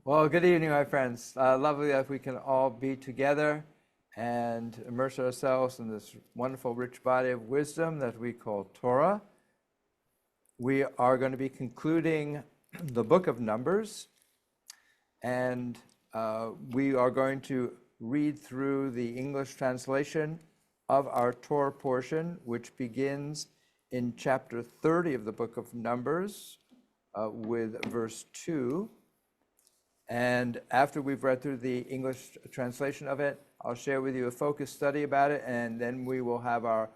Well, good evening, my friends. Lovely that we can all be together and immerse ourselves in this wonderful, rich body of wisdom that we call Torah. We are going to be concluding the book of Numbers, and we are going to read through the English translation of our Torah portion, which begins in chapter 30 of the book of Numbers with verse 2. And after we've read through the English translation of it, I'll share with you a focused study about it, and then we will have our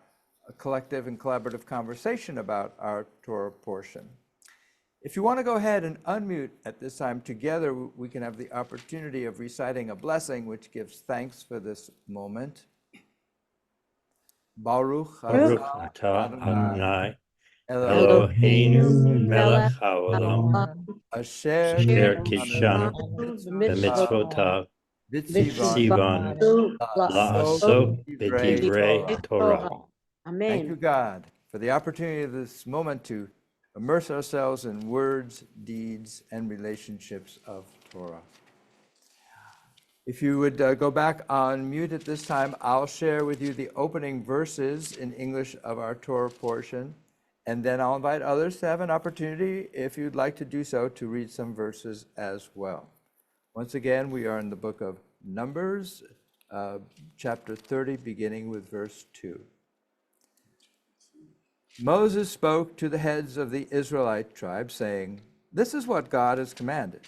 collective and collaborative conversation about our Torah portion. If you want to go ahead and unmute at this time, together we can have the opportunity of reciting a blessing which gives thanks for this moment. Baruch Baruch atah atah Adonai Adonai Eloheinu Eloheinu melech haolam asher asher kishanu kishanu b'mitzvotav v'tzivanu tzivan la'asok la'asok divrei b'divrei Torah. Torah. Thank you, Amen. God, for the opportunity of this moment to immerse ourselves in words, deeds, and relationships of Torah. If you would go back on mute at this time, I'll share with you the opening verses in English of our Torah portion, and then I'll invite others to have an opportunity, if you'd like to do so, to read some verses as well. Once again, we are in the book of Numbers, chapter 30, beginning with verse 2. Moses spoke to the heads of the Israelite tribes, saying, "This is what God has commanded.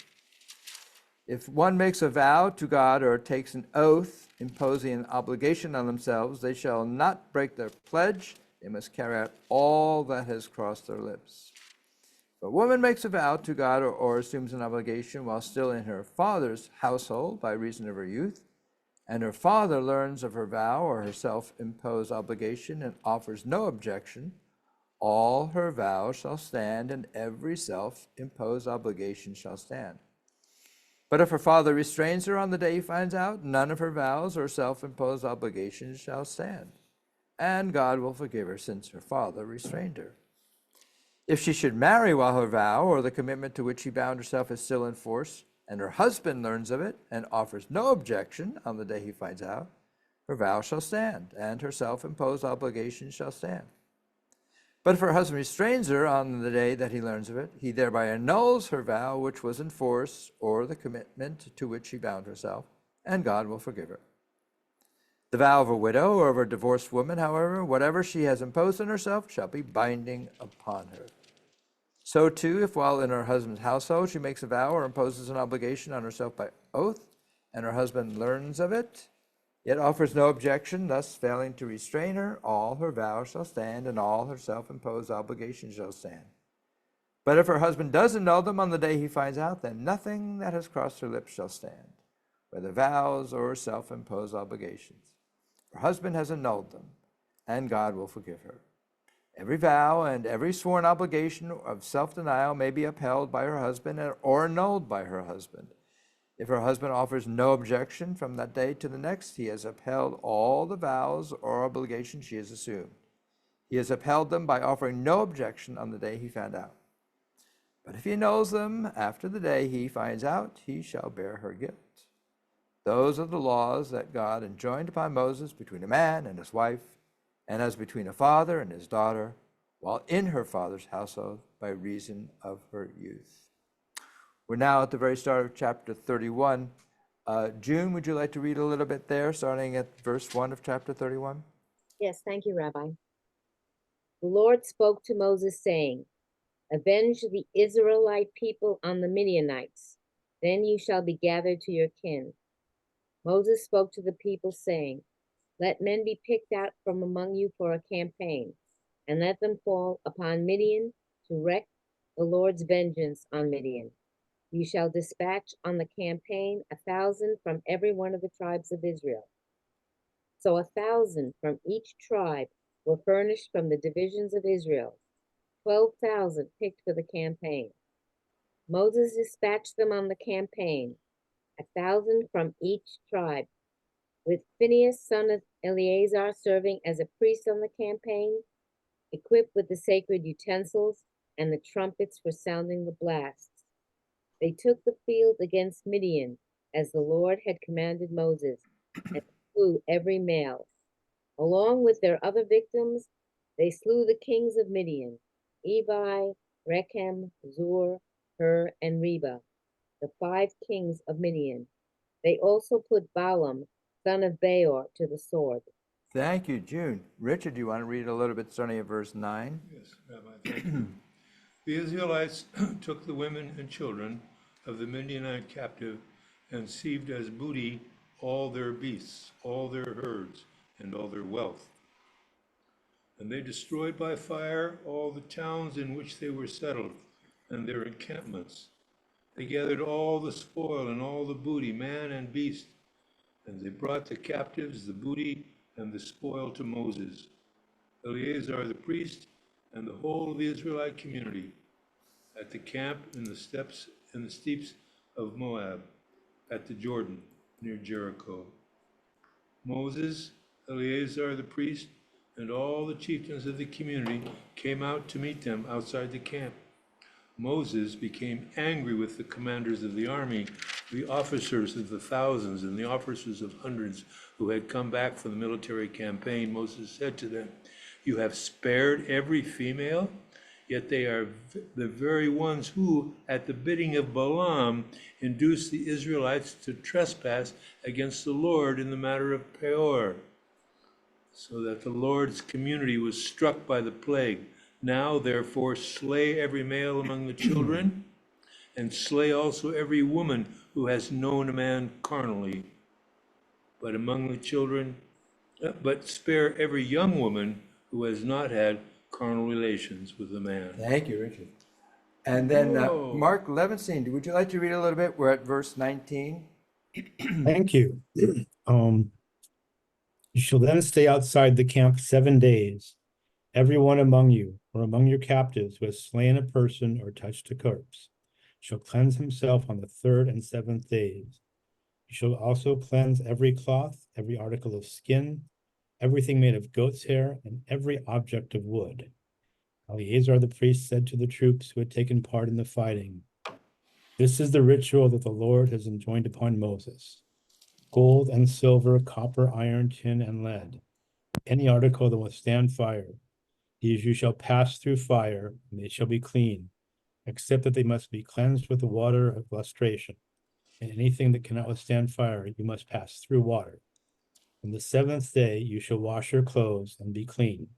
If one makes a vow to God or takes an oath imposing an obligation on themselves, they shall not break their pledge. They must carry out all that has crossed their lips. If a woman makes a vow to God or assumes an obligation while still in her father's household by reason of her youth, and her father learns of her vow or her self-imposed obligation and offers no objection, all her vows shall stand, and every self-imposed obligation shall stand. But if her father restrains her on the day he finds out, none of her vows or self-imposed obligations shall stand, and God will forgive her since her father restrained her. If she should marry while her vow or the commitment to which she bound herself is still in force, and her husband learns of it and offers no objection on the day he finds out, her vow shall stand, and her self-imposed obligation shall stand. But if her husband restrains her on the day that he learns of it, he thereby annuls her vow which was in force or the commitment to which she bound herself, and God will forgive her. The vow of a widow or of a divorced woman, however, whatever she has imposed on herself, shall be binding upon her. So too, if while in her husband's household she makes a vow or imposes an obligation on herself by oath, and her husband learns of it, yet offers no objection, thus failing to restrain her, all her vows shall stand, and all her self-imposed obligations shall stand. But if her husband does annul them on the day he finds out, then nothing that has crossed her lips shall stand, whether vows or self-imposed obligations. Her husband has annulled them, and God will forgive her. Every vow and every sworn obligation of self-denial may be upheld by her husband or annulled by her husband. If her husband offers no objection from that day to the next, he has upheld all the vows or obligations she has assumed. He has upheld them by offering no objection on the day he found out. But if he annuls them after the day he finds out, he shall bear her guilt. Those are the laws that God enjoined upon Moses between a man and his wife, and as between a father and his daughter, while in her father's household by reason of her youth." We're now at the very start of chapter 31. June, would you like to read a little bit there, starting at verse 1 of chapter 31? Yes, thank you, Rabbi. The Lord spoke to Moses, saying, "Avenge the Israelite people on the Midianites, then you shall be gathered to your kin." Moses spoke to the people, saying, "Let men be picked out from among you for a campaign, and let them fall upon Midian to wreak the Lord's vengeance on Midian. You shall dispatch on the campaign 1,000 from every one of the tribes of Israel." So 1,000 from each tribe were furnished from the divisions of Israel, 12,000 picked for the campaign. Moses dispatched them on the campaign, 1,000 from each tribe, with Phinehas, son of Eleazar, serving as a priest on the campaign, equipped with the sacred utensils and the trumpets for sounding the blasts. They took the field against Midian, as the Lord had commanded Moses, and slew every male. Along with their other victims, they slew the kings of Midian, Evi, Rechem, Zur, Hur, and Reba, the 5 kings of Midian. They also put Balaam, son of Beor, to the sword. Thank you, June. Richard, do you want to read a little bit starting at verse 9? Yes, Rabbi, thank you. The Israelites took the women and children of the Midianite captive and seized as booty all their beasts, all their herds, and all their wealth. And they destroyed by fire all the towns in which they were settled, and their encampments. They gathered all the spoil and all the booty, man and beast, and they brought the captives, the booty, and the spoil to Moses, Eleazar the priest, and the whole of the Israelite community, at the camp in the steeps of Moab, at the Jordan, near Jericho. Moses, Eleazar the priest, and all the chieftains of the community came out to meet them outside the camp. Moses became angry with the commanders of the army, the officers of the thousands and the officers of hundreds who had come back from the military campaign. Moses said to them, "You have spared every female, yet they are the very ones who, at the bidding of Balaam, induced the Israelites to trespass against the Lord in the matter of Peor, so that the Lord's community was struck by the plague. Now, therefore, slay every male among the children, and slay also every woman who has known a man carnally. But among the children, but spare every young woman who has not had carnal relations with a man." Thank you, Richard. And then Whoa. Mark Levinstein, would you like to read a little bit? We're at verse 19. Thank you. You shall then stay outside the camp 7 days, every one among you, or among your captives who has slain a person or touched a corpse, shall cleanse himself on the 3rd and 7th days. You shall also cleanse every cloth, every article of skin, everything made of goat's hair, and every object of wood. Eleazar the priest said to the troops who had taken part in the fighting, "This is the ritual that the Lord has enjoined upon Moses. Gold and silver, copper, iron, tin, and lead, any article that will stand fire, these you shall pass through fire, and they shall be clean, except that they must be cleansed with the water of lustration. And anything that cannot withstand fire, you must pass through water. On the 7th day, you shall wash your clothes and be clean,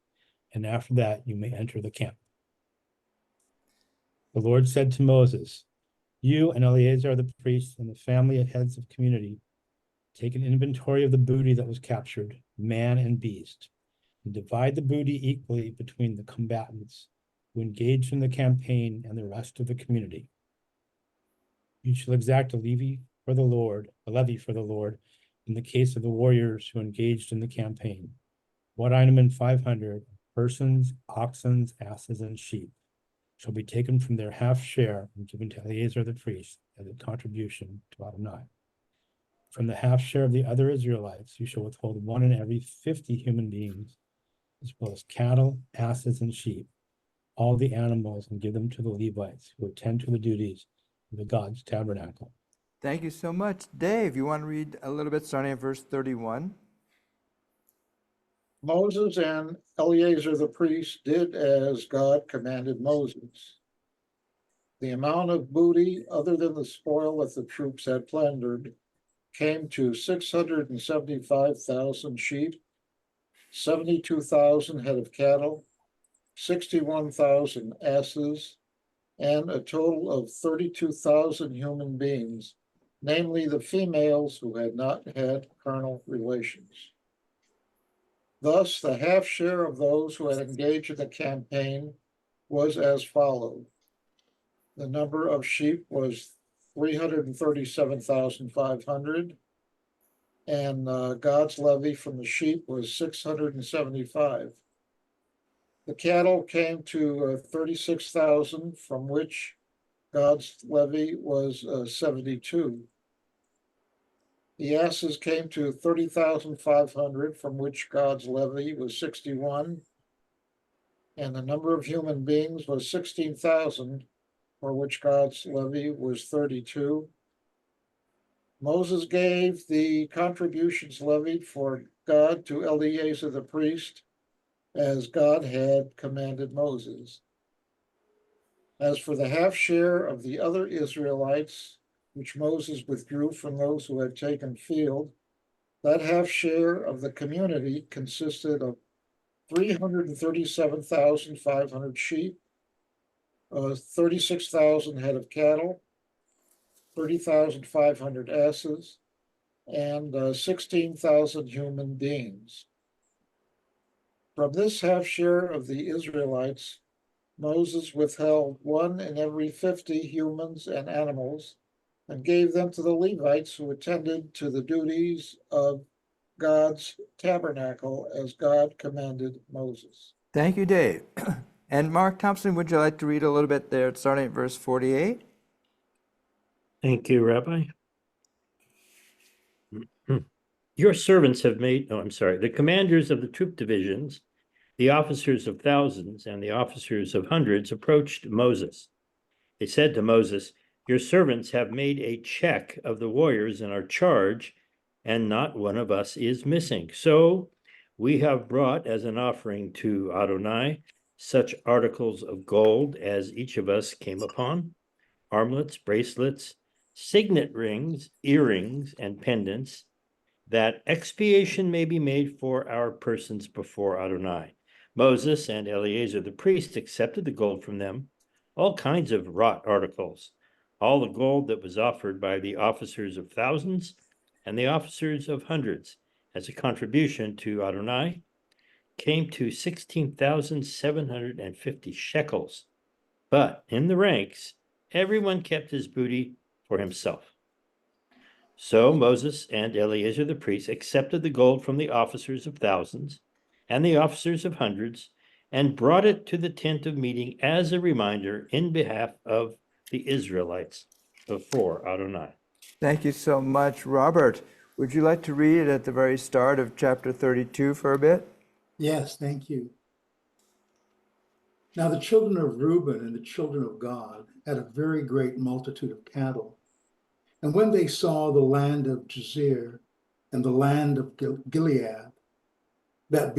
and after that you may enter the camp." The Lord said to Moses, "You and Eleazar the priest and the family heads of community take an inventory of the booty that was captured, man and beast, and divide the booty equally between the combatants who engaged in the campaign and the rest of the community. You shall exact a levy for the Lord in the case of the warriors who engaged in the campaign. 1 item in 500, persons, oxen, asses, and sheep shall be taken from their half share and given to Eleazar the priest as a contribution to Adonai. From the half share of the other Israelites, you shall withhold 1 in every 50 human beings, as well as cattle, asses, and sheep, all the animals, and give them to the Levites who attend to the duties of the God's tabernacle." Thank you so much. Dave, you want to read a little bit starting at verse 31? Moses and Eleazar the priest did as God commanded Moses. The amount of booty, other than the spoil that the troops had plundered, came to 675,000 sheep, 72,000 head of cattle, 61,000 asses, and a total of 32,000 human beings, namely the females who had not had carnal relations. Thus, the half share of those who had engaged in the campaign was as follows. The number of sheep was 337,500, and God's levy from the sheep was 675. The cattle came to 36,000, from which God's levy was 72. The asses came to 30,500, from which God's levy was 61. And the number of human beings was 16,000, for which God's levy was 32. Moses gave the contributions levied for God to Eleazar the priest, as God had commanded Moses. As for the half share of the other Israelites, which Moses withdrew from those who had taken field, that half share of the community consisted of 337,500 sheep, 36,000 head of cattle, 30,500 asses, and 16,000 human beings. From this half share of the Israelites, Moses withheld 1 in every 50 humans and animals and gave them to the Levites who attended to the duties of God's tabernacle as God commanded Moses. Thank you, Dave. And Mark Thompson, would you like to read a little bit there, starting at verse 48? Thank you, Rabbi. Your servants have made, the commanders of the troop divisions, the officers of thousands, and the officers of hundreds approached Moses. They said to Moses, your servants have made a check of the warriors in our charge, and not one of us is missing. So we have brought as an offering to Adonai such articles of gold as each of us came upon, armlets, bracelets, signet rings, earrings, and pendants, that expiation may be made for our persons before Adonai. Moses and Eleazar the priest accepted the gold from them, all kinds of wrought articles, all the gold that was offered by the officers of thousands and the officers of hundreds as a contribution to Adonai, came to 16,750 shekels. But in the ranks, everyone kept his booty for himself. So Moses and Eleazar the priest accepted the gold from the officers of thousands and the officers of hundreds and brought it to the tent of meeting as a reminder in behalf of the Israelites before Adonai. Thank you so much, Robert. Would you like to read it at the very start of chapter 32 for a bit? Yes, thank you. Now the children of Reuben and the children of Gad had a very great multitude of cattle. And when they saw the land of Jazer and the land of Gilead, that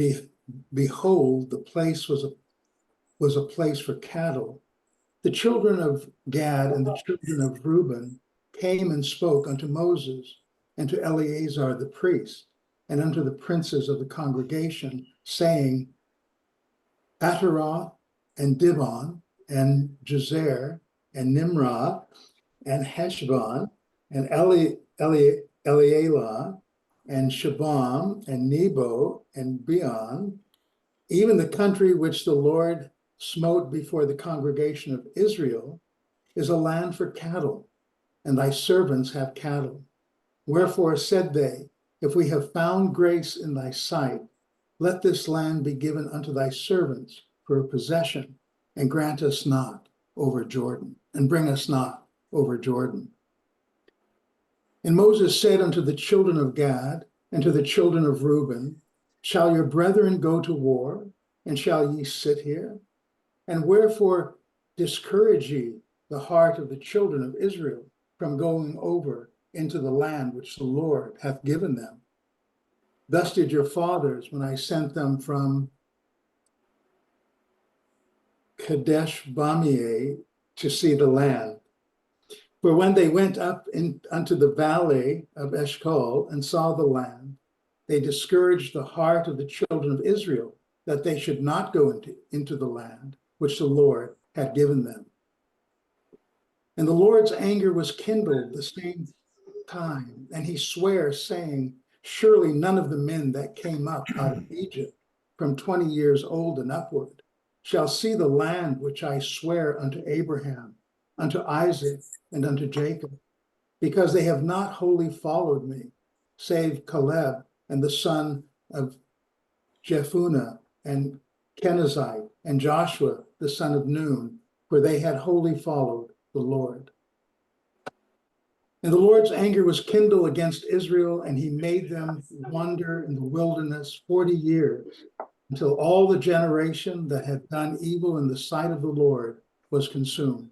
behold, the place was a place for cattle, the children of Gad and the children of Reuben came and spoke unto Moses and to Eleazar the priest and unto the princes of the congregation, saying, Ataroth and Dibon and Jazer and Nimrah and Heshbon and Elealah and Shabam and Nebo and Beon, even the country which the Lord smote before the congregation of Israel, is a land for cattle, and thy servants have cattle. Wherefore said they, if we have found grace in thy sight, let this land be given unto thy servants for a possession, and grant us not over Jordan, and bring us not over Jordan. And Moses said unto the children of Gad and to the children of Reuben, shall your brethren go to war, and shall ye sit here? And wherefore discourage ye the heart of the children of Israel from going over into the land which the Lord hath given them? Thus did your fathers when I sent them from Kadesh Barnea to see the land. For when they went up unto the valley of Eshcol and saw the land, they discouraged the heart of the children of Israel, that they should not go into the land which the Lord had given them. And the Lord's anger was kindled the same time, and he sware, saying, surely none of the men that came up out of Egypt from 20 years old and upward shall see the land which I swear unto Abraham, unto Isaac, and unto Jacob, because they have not wholly followed me, save Caleb and the son of Jephunneh, and Kenizzite, and Joshua the son of Nun, for they had wholly followed the Lord. And the Lord's anger was kindled against Israel, and he made them wander in the wilderness 40 years, until all the generation that had done evil in the sight of the Lord was consumed.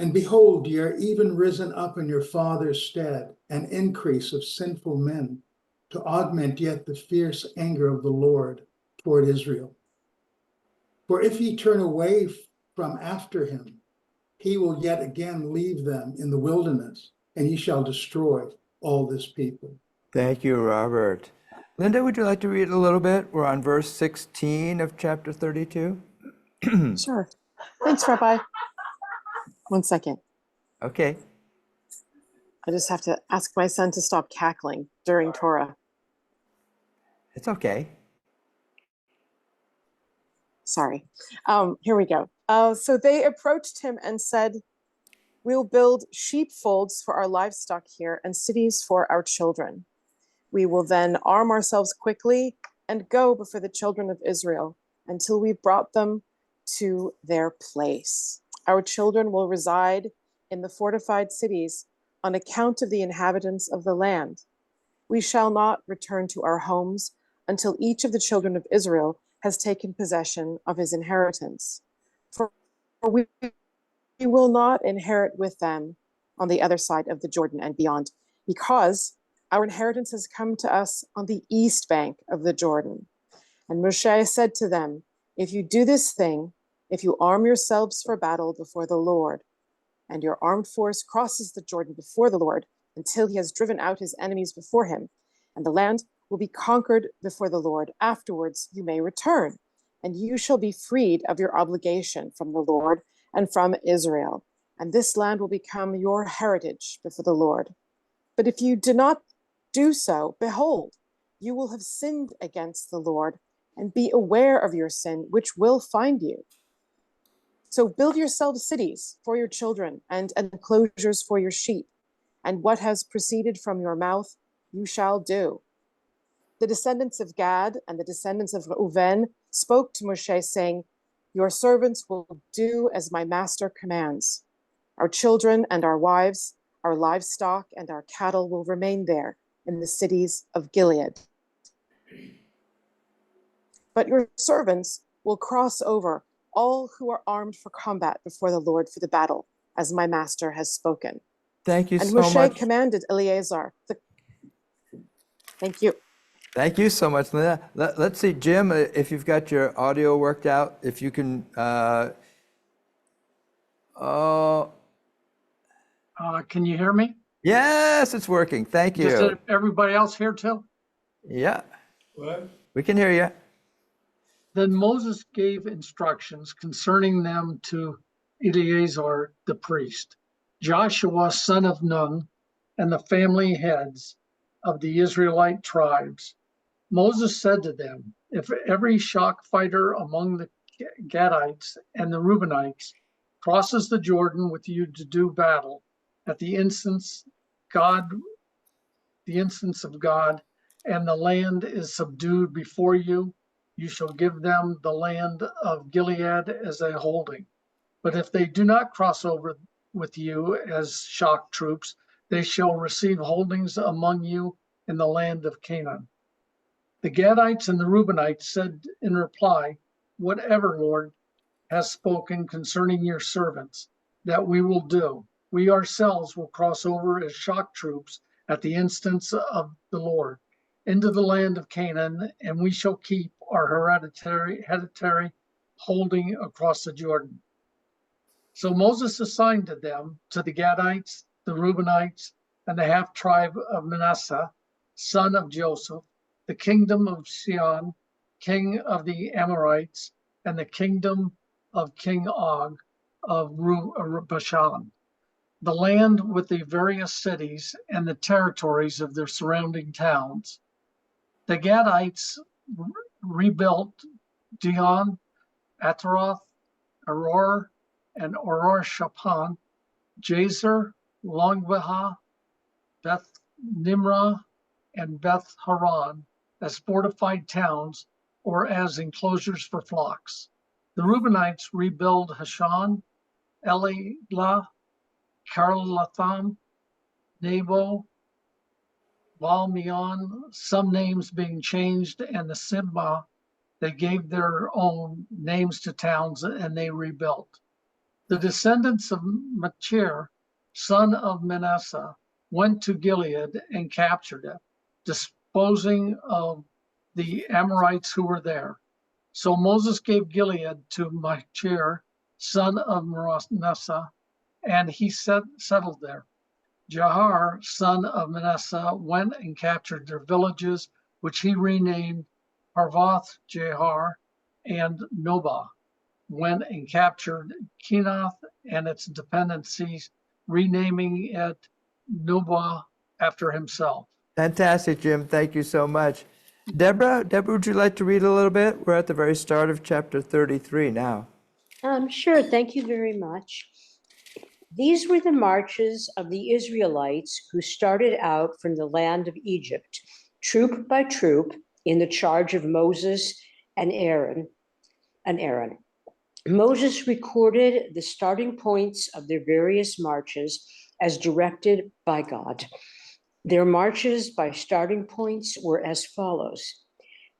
And behold, ye are even risen up in your father's stead, an increase of sinful men, to augment yet the fierce anger of the Lord toward Israel. For if ye turn away from after him, he will yet again leave them in the wilderness, and ye shall destroy all this people. Thank you, Robert. Linda, would you like to read a little bit? We're on verse 16 of chapter 32. Sure. Thanks, Rabbi. 1 second. Okay. I just have to ask my son to stop cackling during Torah. It's okay. Sorry. Here we go. So they approached him and said, we'll build sheepfolds for our livestock here and cities for our children. We will then arm ourselves quickly and go before the children of Israel until we've brought them to their place. Our children will reside in the fortified cities on account of the inhabitants of the land. We shall not return to our homes until each of the children of Israel has taken possession of his inheritance. For we will not inherit with them on the other side of the Jordan and beyond, because our inheritance has come to us on the east bank of the Jordan. And Moshe said to them, if you do this thing, if you arm yourselves for battle before the Lord, and your armed force crosses the Jordan before the Lord until he has driven out his enemies before him, and the land will be conquered before the Lord. Afterwards, you may return, and you shall be freed of your obligation from the Lord and from Israel. And this land will become your heritage before the Lord. But if you do not do so, behold, you will have sinned against the Lord, and be aware of your sin, which will find you. So build yourselves cities for your children and enclosures for your sheep, and what has proceeded from your mouth you shall do. The descendants of Gad and the descendants of Reuven spoke to Moshe, saying, your servants will do as my master commands. Our children and our wives, our livestock and our cattle will remain there in the cities of Gilead. But your servants will cross over, all who are armed for combat before the Lord for the battle, as my master has spoken. Thank you And so Moshe much. commanded Eleazar. Thank you. Thank you so much, Linda. Let's see, Jim, if you've got your audio worked out, if you can. Oh, Can you hear me? yes, it's working. Thank Does you. everybody else hear too? Yeah, What? we can hear you. Then Moses gave instructions concerning them to Eleazar the priest, Joshua son of Nun, and the family heads of the Israelite tribes. Moses said to them, if every shock fighter among the Gadites and the Reubenites crosses the Jordan with you to do battle at the instance of God, and the land is subdued before you, you shall give them the land of Gilead as a holding. But if they do not cross over with you as shock troops, they shall receive holdings among you in the land of Canaan. The Gadites and the Reubenites said in reply, whatever Lord has spoken concerning your servants, that we will do. We ourselves will cross over as shock troops at the instance of the Lord into the land of Canaan, and we shall keep our hereditary holding across the Jordan. So Moses assigned to them, to the Gadites, the Reubenites, and the half tribe of Manasseh, son of Joseph, the kingdom of Sihon, king of the Amorites, and the kingdom of King Og of Bashan, the land with the various cities and the territories of their surrounding towns. The Gadites rebuilt Dibon, Ataroth, Aror, and Oror Shapan, Jazer, Longbeha, Beth Nimrah, and Beth Haran as fortified towns or as enclosures for flocks. The Reubenites rebuilt Hashan, Elah, Karlatham, Nebo, Baal-meon, some names being changed, and the Sibmah. They gave their own names to towns and they rebuilt. The descendants of Machir, son of Manasseh, went to Gilead and captured it, disposing of the Amorites who were there. So Moses gave Gilead to Machir, son of Manasseh, and he settled there. Jahar, son of Manasseh, went and captured their villages, which he renamed Harvoth Jahar, and Nobah went and captured Kenath and its dependencies, renaming it Nobah after himself. Fantastic, Jim. Thank you so much. Deborah, would you like to read a little bit? We're at the very start of chapter 33 now. Sure, thank you very much. These were the marches of the Israelites who started out from the land of Egypt, troop by troop, in the charge of Moses and Aaron. Moses recorded the starting points of their various marches as directed by God. Their marches by starting points were as follows.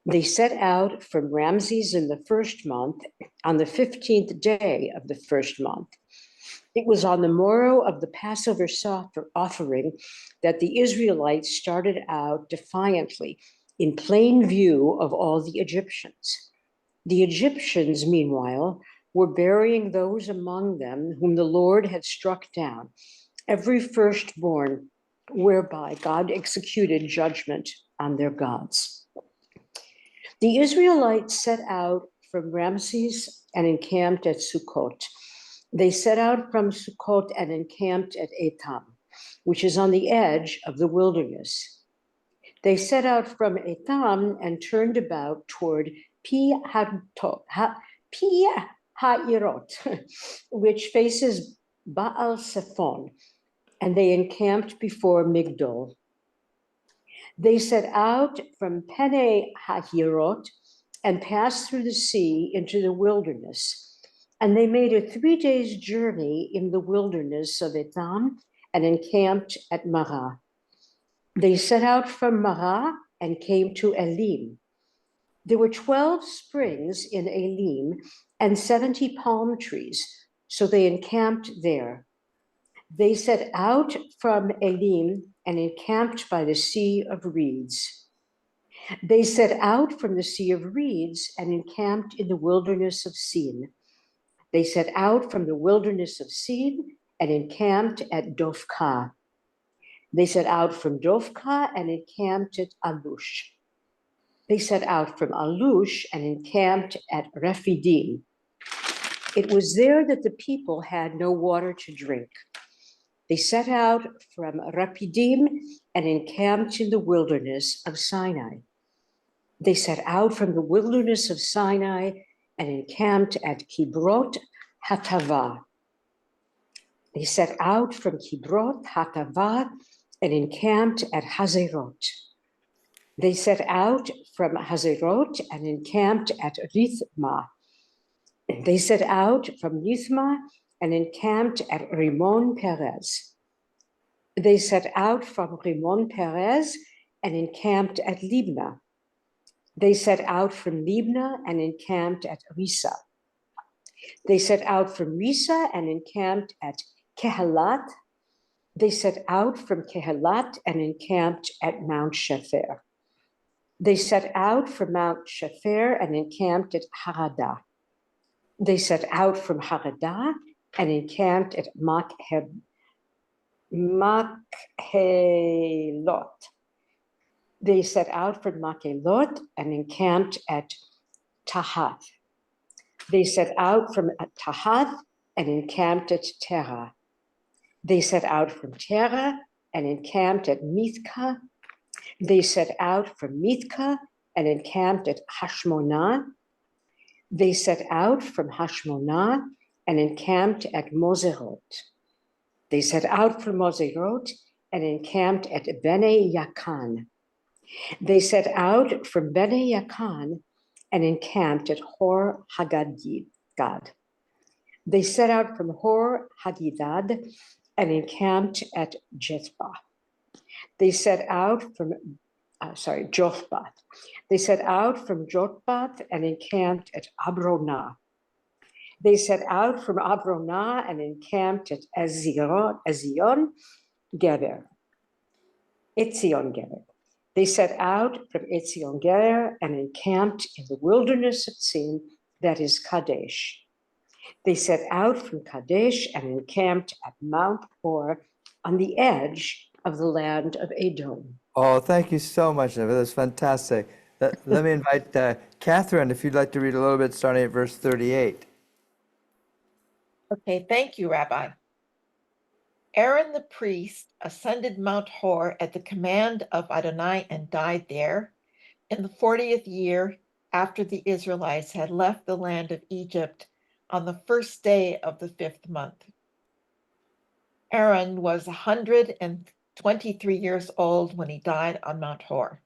They set out from Ramses in the first month on the 15th day of the first month. It was on the morrow of the Passover offering that the Israelites started out defiantly in plain view of all the Egyptians. The Egyptians, meanwhile, were burying those among them whom the Lord had struck down, every firstborn, whereby God executed judgment on their gods. The Israelites set out from Ramses and encamped at Sukkot. They set out from Sukkot and encamped at Etam, which is on the edge of the wilderness. They set out from Etam and turned about toward Pi Ha'irot, which faces Baal Zephon, and they encamped before Migdol. They set out from Pene Ha'irot and passed through the sea into the wilderness, and they made a 3 days' journey in the wilderness of Etam and encamped at Marah. They set out from Marah and came to Elim. There were 12 springs in Elim and 70 palm trees, so they encamped there. They set out from Elim and encamped by the Sea of Reeds. They set out from the Sea of Reeds and encamped in the wilderness of Sin. They set out from the wilderness of Sin and encamped at Dovka. They set out from Dovka and encamped at Alush. They set out from Alush and encamped at Rephidim. It was there that the people had no water to drink. They set out from Rephidim and encamped in the wilderness of Sinai. They set out from the wilderness of Sinai and encamped at Kibrot Hatava. They set out from Kibrot Hatava and encamped at Hazerot. They set out from Hazerot and encamped at Rithma. They set out from Rithma and encamped at Rimon Perez. They set out from Rimon Perez and encamped at Libna. They set out from Libna and encamped at Risa. They set out from Risa and encamped at Kehelat. They set out from Kehelat and encamped at Mount Shefer. They set out from Mount Shefer and encamped at Haradah. They set out from Haradah and encamped at Makhelot. They set out from Makhelot and encamped at Tahath. They set out from Tahath and encamped at Terah. They set out from Terah and encamped at Mithka. They set out from Mithka and encamped at Hashmonah. They set out from Hashmonah and encamped at Moserot. They set out from Moserot and encamped at Bene Yakan. They set out from Bene Yakan and encamped at Hor Haggidgad. They set out from Hor Haggidgad and encamped at Jethbah. They set out from, Jothbath. They set out from Jothbath and encamped at Abronah. They set out from Abronah and encamped at Ezion Geber. Etzion Geber. They set out from Etzion Geber and encamped in the wilderness of Zin, that is Kadesh. They set out from Kadesh and encamped at Mount Hor on the edge of the land of Edom. Oh, thank you so much, Neva. That's fantastic. Let me invite Catherine, if you'd like to read a little bit, starting at verse 38. Okay, thank you, Rabbi. Aaron the priest ascended Mount Hor at the command of Adonai and died there in the 40th year after the Israelites had left the land of Egypt on the first day of the 5th month. Aaron was 123 years old when he died on Mount Hor.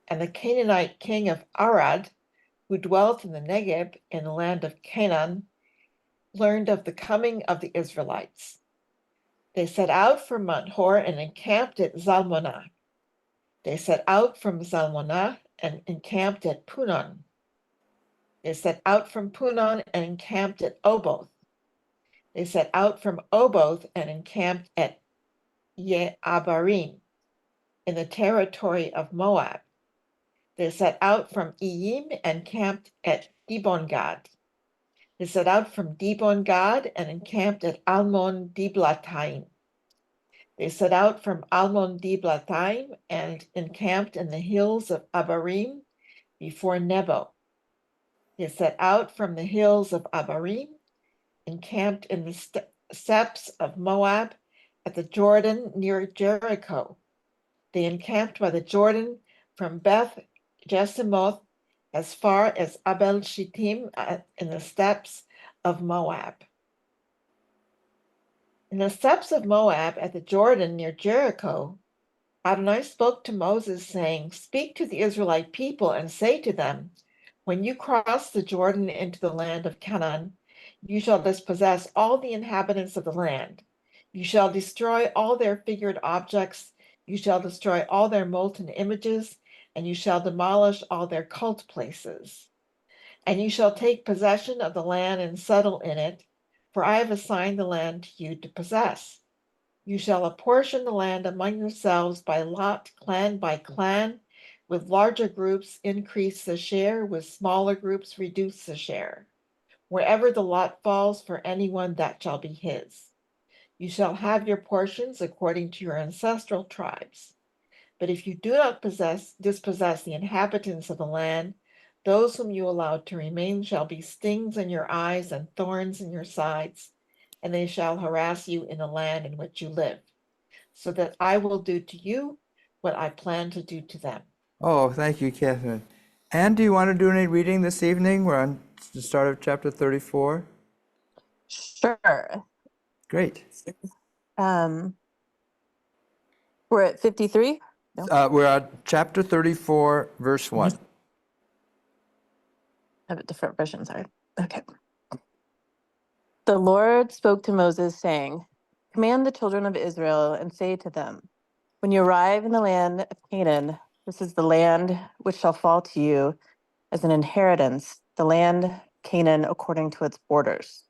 And the Canaanite king of Arad, who dwelt in the Negeb in the land of Canaan, learned of the coming of the Israelites. They set out from Mount Hor and encamped at Zalmonah. They set out from Zalmonah and encamped at Punon. They set out from Punon and encamped at Oboth. They set out from Oboth and encamped at Ye'abarim in the territory of Moab. They set out from Iyim and camped at Dibon-Gad. They set out from Dibon-Gad and encamped at Almon Diblathaim. They set out from Almon Diblathaim and encamped in the hills of Abarim before Nebo. They set out from the hills of Abarim, encamped in the steppes of Moab at the Jordan near Jericho. They encamped by the Jordan from Beth Jesimoth as far as Abel Shittim in the steppes of Moab. In the steppes of Moab at the Jordan near Jericho, Adonai spoke to Moses, saying, "Speak to the Israelite people and say to them, when you cross the Jordan into the land of Canaan, you shall dispossess all the inhabitants of the land. You shall destroy all their figured objects. You shall destroy all their molten images, and you shall demolish all their cult places. And you shall take possession of the land and settle in it, for I have assigned the land to you to possess. You shall apportion the land among yourselves by lot, clan by clan. With larger groups, increase the share. With smaller groups, reduce the share. Wherever the lot falls for anyone, that shall be his. You shall have your portions according to your ancestral tribes. But if you do not dispossess the inhabitants of the land, those whom you allow to remain shall be stings in your eyes and thorns in your sides, and they shall harass you in the land in which you live, so that I will do to you what I plan to do to them." Oh, thank you, Catherine. Anne, do you want to do any reading this evening? We're on the start of chapter 34. Sure. Great. We're at 53. We're on chapter 34, verse 1. I have a different version, sorry. Okay. The Lord spoke to Moses, saying, "Command the children of Israel and say to them, when you arrive in the land of Canaan, this is the land which shall fall to you as an inheritance, the land Canaan according to its borders.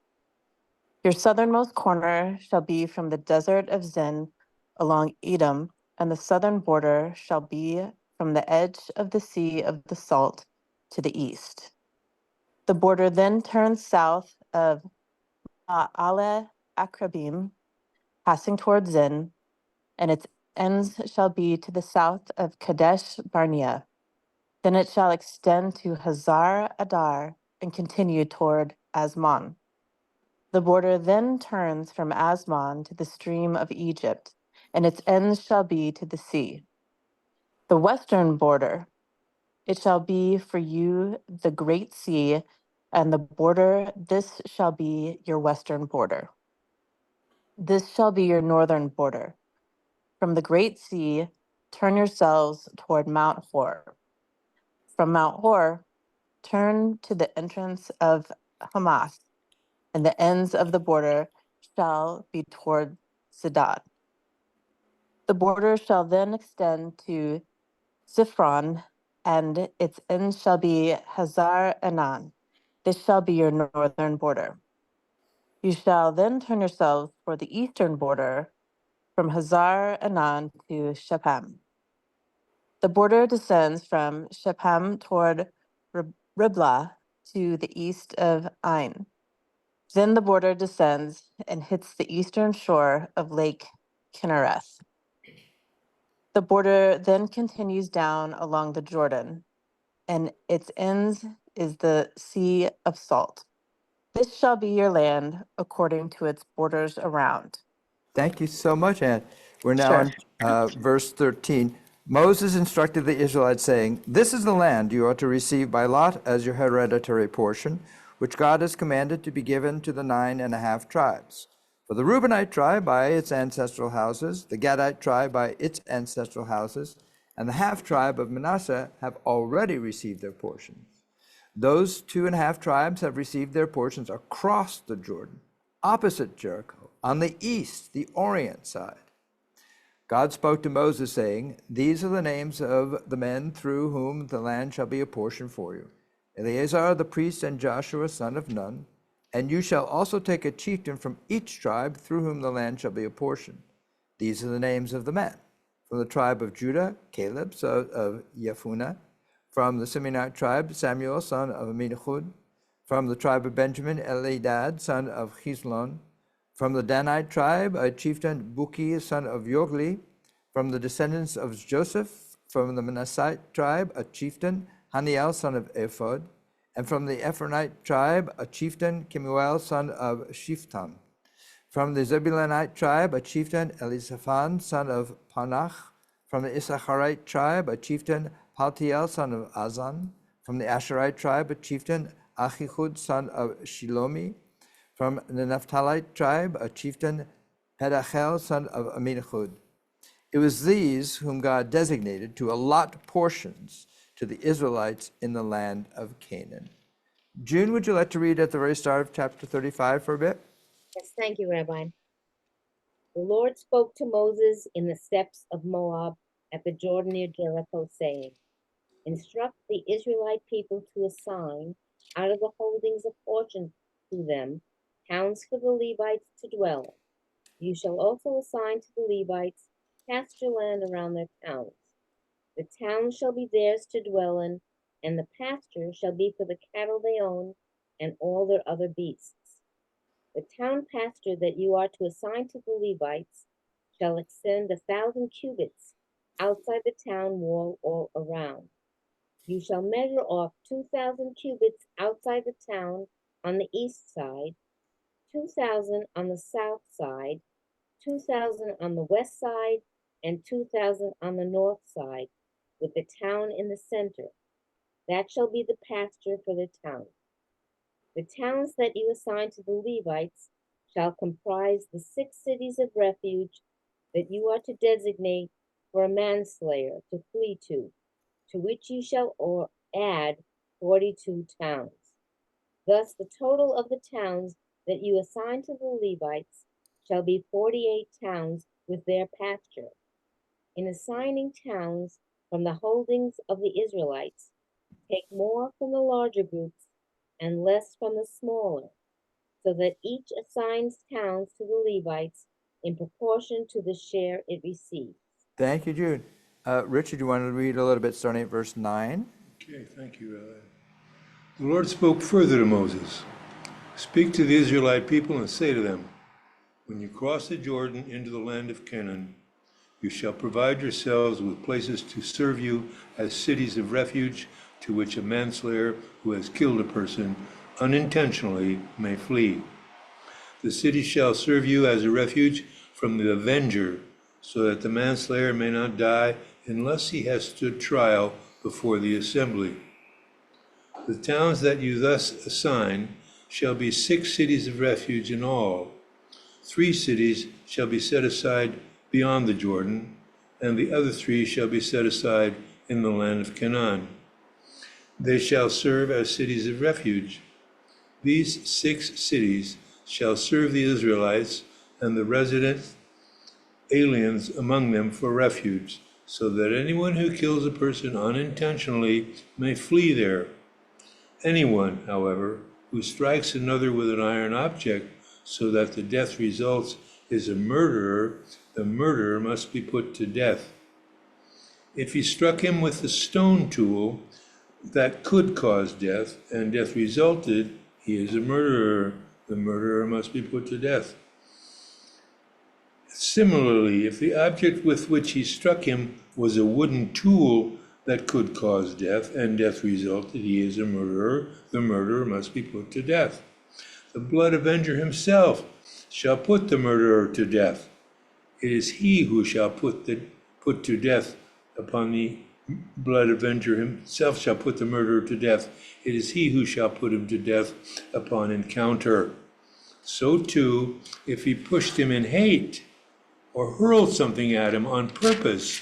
Your southernmost corner shall be from the desert of Zin along Edom, and the southern border shall be from the edge of the Sea of the Salt to the east. The border then turns south of Ale Akrabim, passing towards Zin, and its ends shall be to the south of Kadesh Barnea. Then it shall extend to Hazar Adar and continue toward Asmon. The border then turns from Asmon to the stream of Egypt, and its ends shall be to the sea. The western border, it shall be for you the great sea, and the border, this shall be your western border. This shall be your northern border. From the great sea, turn yourselves toward Mount Hor. From Mount Hor, turn to the entrance of Hamath, and the ends of the border shall be toward Zedad. The border shall then extend to Ziphron, and its ends shall be Hazar Enan. This shall be your northern border. You shall then turn yourselves for the eastern border from Hazar Enan to Shephem. The border descends from Shephem toward Riblah to the east of Ain. Then the border descends and hits the eastern shore of Lake Kinnereth. The border then continues down along the Jordan, and its ends is the Sea of Salt. This shall be your land according to its borders around. Thank you so much, Ann. We're now Sure. on verse 13. Moses instructed the Israelites, saying, "This is the land you are to receive by lot as your hereditary portion, which God has commanded to be given to the 9.5 tribes. For the Reubenite tribe by its ancestral houses, the Gadite tribe by its ancestral houses, and the half tribe of Manasseh have already received their portions. Those 2.5 tribes have received their portions across the Jordan, opposite Jericho, on the east, the orient side." God spoke to Moses, saying, "These are the names of the men through whom the land shall be a portion for you: Eleazar the priest and Joshua son of Nun. And you shall also take a chieftain from each tribe through whom the land shall be a portion. These are the names of the men. From the tribe of Judah, Caleb son of Jephunneh. From the Simeonite tribe, Samuel son of Amminadab. From the tribe of Benjamin, Elidad son of Chislon. From the Danite tribe, a chieftain, Buki son of Yogli. From the descendants of Joseph, from the Manassite tribe, a chieftain, Haniel son of Ephod. And from the Ephraimite tribe, a chieftain, Kemuel son of Shiftan. From the Zebulunite tribe, a chieftain, Elizaphan son of Panach. From the Issacharite tribe, a chieftain, Paltiel son of Azan. From the Asherite tribe, a chieftain, Achihud son of Shilomi. From the Naphthalite tribe, a chieftain, Pedachel son of Amminadab. It was these whom God designated to allot portions to the Israelites in the land of Canaan. June, would you like to read at the very start of chapter 35 for a bit? Yes, thank you, Rabbi. The Lord spoke to Moses in the steppes of Moab at the Jordan near Jericho, saying, "Instruct the Israelite people to assign out of the holdings of portion to them towns for the Levites to dwell in. You shall also assign to the Levites pasture land around their towns. The towns shall be theirs to dwell in, and the pasture shall be for the cattle they own and all their other beasts. The town pasture that you are to assign to the Levites shall extend 1,000 cubits outside the town wall all around. You shall measure off 2,000 cubits outside the town on the east side, 2,000 on the south side, 2,000 on the west side, and 2,000 on the north side, with the town in the center. That shall be the pasture for the town. The towns that you assign to the Levites shall comprise the 6 cities of refuge that you are to designate for a manslayer to flee to which you shall add 42 towns. Thus the total of the towns that you assign to the Levites shall be 48 towns with their pasture. In assigning towns from the holdings of the Israelites, take more from the larger groups and less from the smaller, so that each assigns towns to the Levites in proportion to the share it receives." Thank you, Jude. Richard, you want to read a little bit starting at verse 9? Okay, thank you, Rabbi. The Lord spoke further to Moses. "Speak to the Israelite people and say to them, when you cross the Jordan into the land of Canaan, you shall provide yourselves with places to serve you as cities of refuge to which a manslayer who has killed a person unintentionally may flee. The city shall serve you as a refuge from the avenger, so that the manslayer may not die unless he has stood trial before the assembly. The towns that you thus assign shall be 6 cities of refuge in all. 3 cities shall be set aside beyond the Jordan, and the other 3 shall be set aside in the land of Canaan. They shall serve as cities of refuge. These 6 cities shall serve the Israelites and the resident aliens among them for refuge, so that anyone who kills a person unintentionally may flee there. Anyone, however, who strikes another with an iron object so that the death results is a murderer, the murderer must be put to death. If he struck him with a stone tool that could cause death, and death resulted, he is a murderer, the murderer must be put to death. Similarly, if the object with which he struck him was a wooden tool that could cause death, and death resulted, he is a murderer, the murderer must be put to death. The blood avenger himself shall put the murderer to death. It is he who shall put to death upon the blood avenger himself shall put the murderer to death. It is he who shall put him to death upon encounter. So too, if he pushed him in hate or hurled something at him on purpose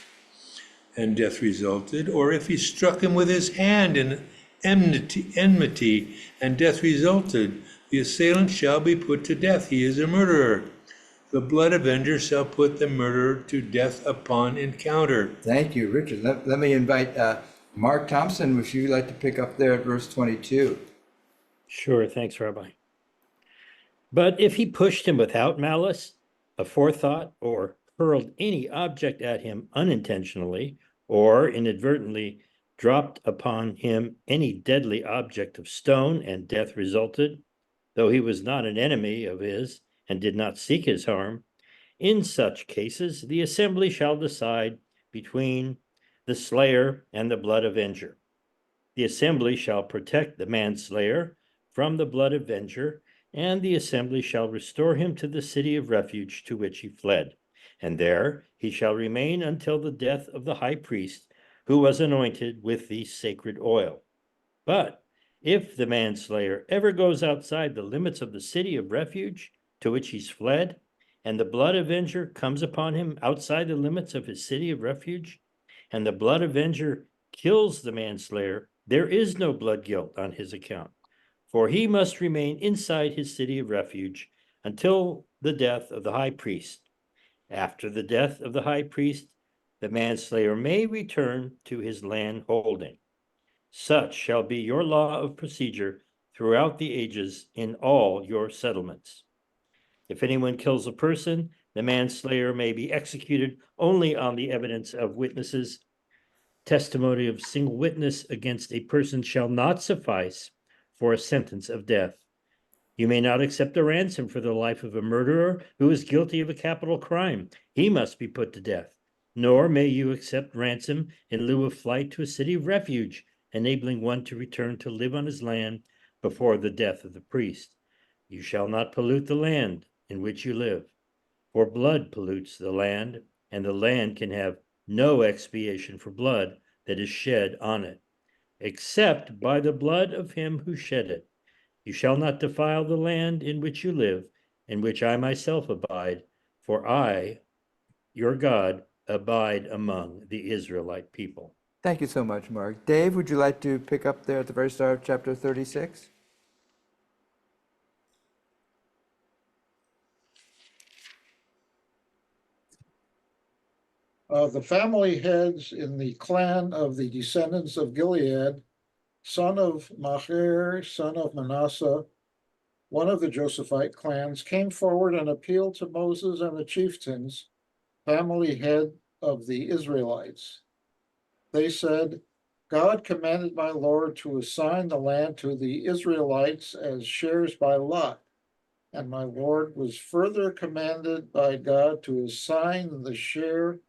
and death resulted, or if he struck him with his hand in enmity and death resulted, the assailant shall be put to death. He is a murderer. The blood avenger shall put the murderer to death upon encounter. Thank you, Richard. Let me invite Mark Thompson. Would you like to pick up there at verse 22? Sure, thanks, Rabbi. But if he pushed him without malice, aforethought, or hurled any object at him unintentionally, or inadvertently dropped upon him any deadly object of stone, and death resulted, though he was not an enemy of his, and did not seek his harm, in such cases the assembly shall decide between the slayer and the blood avenger. The assembly shall protect the manslayer from the blood avenger, and the assembly shall restore him to the city of refuge to which he fled, and there he shall remain until the death of the high priest, who was anointed with the sacred oil. But if the manslayer ever goes outside the limits of the city of refuge to which he's fled, and the blood avenger comes upon him outside the limits of his city of refuge, and the blood avenger kills the manslayer, there is no blood guilt on his account, for he must remain inside his city of refuge until the death of the high priest. After the death of the high priest, the manslayer may return to his land holding. Such shall be your law of procedure throughout the ages in all your settlements. If anyone kills a person, the manslayer may be executed only on the evidence of witnesses. Testimony of single witness against a person shall not suffice for a sentence of death. You may not accept a ransom for the life of a murderer who is guilty of a capital crime. He must be put to death. Nor may you accept ransom in lieu of flight to a city of refuge, enabling one to return to live on his land before the death of the priest. You shall not pollute the land in which you live, for blood pollutes the land, and the land can have no expiation for blood that is shed on it, except by the blood of him who shed it. You shall not defile the land in which you live, in which I myself abide, for I, your God, abide among the Israelite people. Thank you so much, Mark. Dave, would you like to pick up there at the very start of chapter 36? The family heads in the clan of the descendants of Gilead, son of Machir, son of Manasseh, one of the Josephite clans, came forward and appealed to Moses and the chieftains, family head of the Israelites. They said, God commanded my Lord to assign the land to the Israelites as shares by lot, and my Lord was further commanded by God to assign the share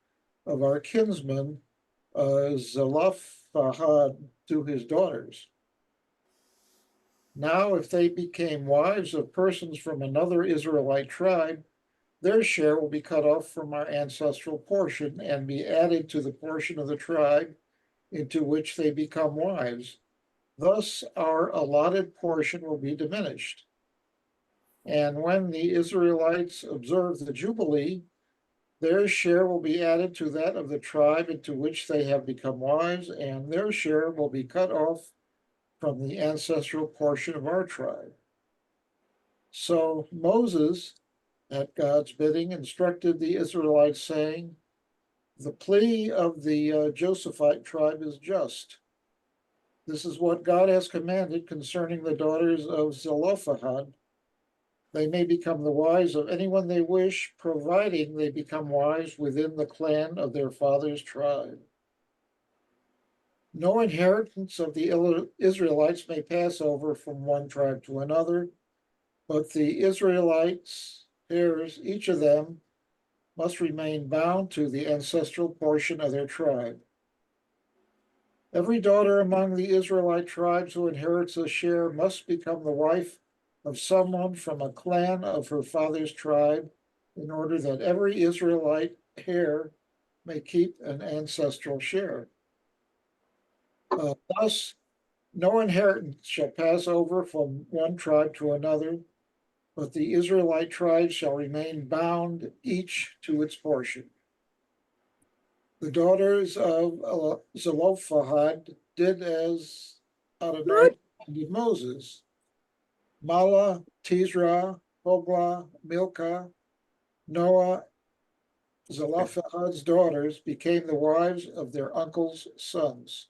of our kinsman Zelophehad to his daughters. Now, if they became wives of persons from another Israelite tribe, their share will be cut off from our ancestral portion and be added to the portion of the tribe into which they become wives. Thus, our allotted portion will be diminished. And when the Israelites observe the Jubilee, their share will be added to that of the tribe into which they have become wives, and their share will be cut off from the ancestral portion of our tribe. So Moses, at God's bidding, instructed the Israelites, saying, the plea of the Josephite tribe is just. This is what God has commanded concerning the daughters of Zelophehad. They may become the wives of anyone they wish, providing they become wives within the clan of their father's tribe. No inheritance of the Israelites may pass over from one tribe to another, but the Israelites, heirs, each of them, must remain bound to the ancestral portion of their tribe. Every daughter among the Israelite tribes who inherits a share must become the wife of someone from a clan of her father's tribe, in order that every Israelite heir may keep an ancestral share. Thus, no inheritance shall pass over from one tribe to another, but the Israelite tribes shall remain bound, each to its portion. The daughters of Zelophehad did as Adonai commanded Moses. Mala, Tizra, Hoglah, Milcah, Noah, Zelophehad's daughters became the wives of their uncle's sons,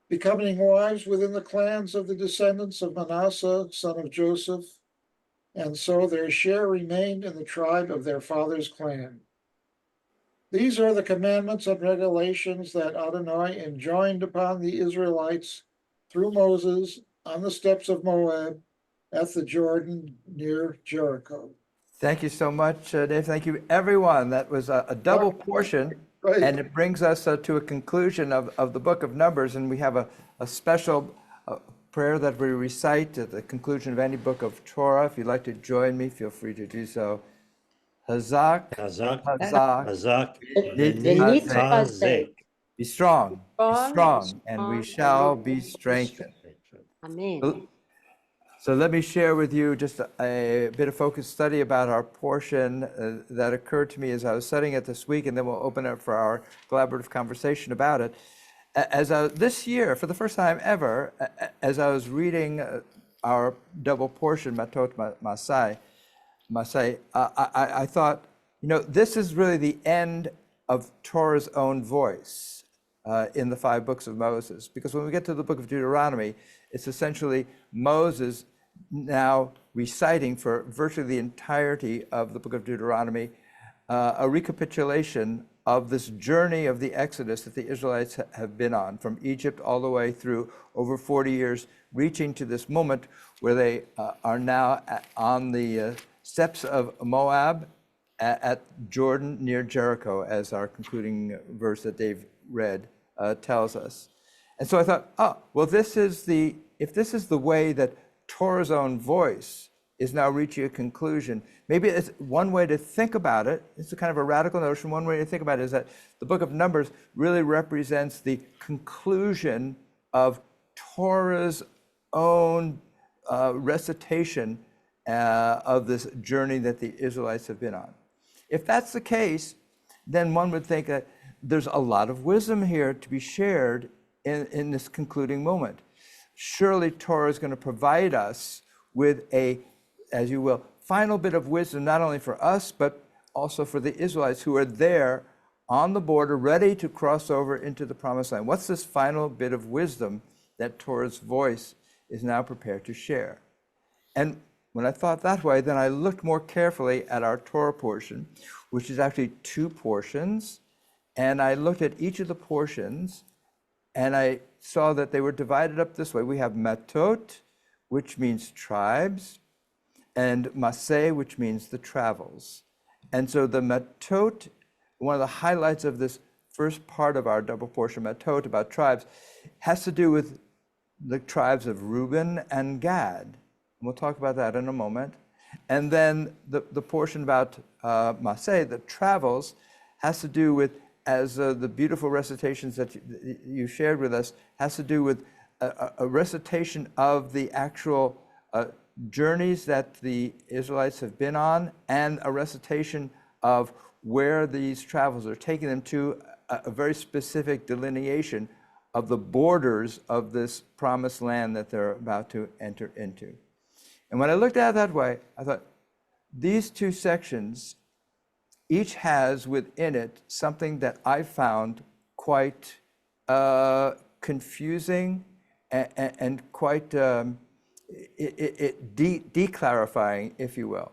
becoming wives within the clans of the descendants of Manasseh, son of Joseph, and so their share remained in the tribe of their father's clan. These are the commandments and regulations that Adonai enjoined upon the Israelites through Moses on the steppes of Moab at the Jordan near Jericho. Thank you so much, Dave. Thank you, everyone. That was a double portion, Right. and it brings us to a conclusion of the book of Numbers, and we have a special prayer that we recite at the conclusion of any book of Torah. If you'd like to join me, feel free to do so. Hazak, Hazak, Hazak, Hazak, Benit Hazek. be strong, Strong, and we strong, shall and be strengthened. Amen. So let me share with you just a bit of focused study about our portion that occurred to me as I was studying it this week, and then we'll open it for our collaborative conversation about it. This year, for the first time ever, as I was reading our double portion, Matot-Masei, I thought, this is really the end of Torah's own voice in the 5 books of Moses. Because when we get to the book of Deuteronomy, it's essentially Moses now reciting for virtually the entirety of the book of Deuteronomy a recapitulation of this journey of the Exodus that the Israelites have been on from Egypt all the way through over 40 years, reaching to this moment where they are now on the steppes of Moab at Jordan near Jericho, as our concluding verse that Dave read tells us. And so I thought, well, if this is the way that Torah's own voice is now reaching a conclusion, maybe it's one way to think about it. It's a kind of a radical notion. One way to think about it is that the book of Numbers really represents the conclusion of Torah's own recitation of this journey that the Israelites have been on. If that's the case, then one would think that there's a lot of wisdom here to be shared in this concluding moment. Surely Torah is going to provide us with a, as you will, final bit of wisdom, not only for us, but also for the Israelites who are there on the border, ready to cross over into the promised land. What's this final bit of wisdom that Torah's voice is now prepared to share? And when I thought that way, then I looked more carefully at our Torah portion, which is actually 2 portions. And I looked at each of the portions, and I saw that they were divided up this way. We have Matot, which means tribes, and Masei, which means the travels. And so the Matot, one of the highlights of this first part of our double portion, Matot, about tribes, has to do with the tribes of Reuben and Gad. And we'll talk about that in a moment. And then the portion about Masei, the travels, has to do with, as the beautiful recitations that you shared with us, has to do with a recitation of the actual journeys that the Israelites have been on, and a recitation of where these travels are taking them to, a very specific delineation of the borders of this promised land that they're about to enter into. And when I looked at it that way, I thought, these 2 sections each has within it something that I found quite confusing and quite declarifying, if you will.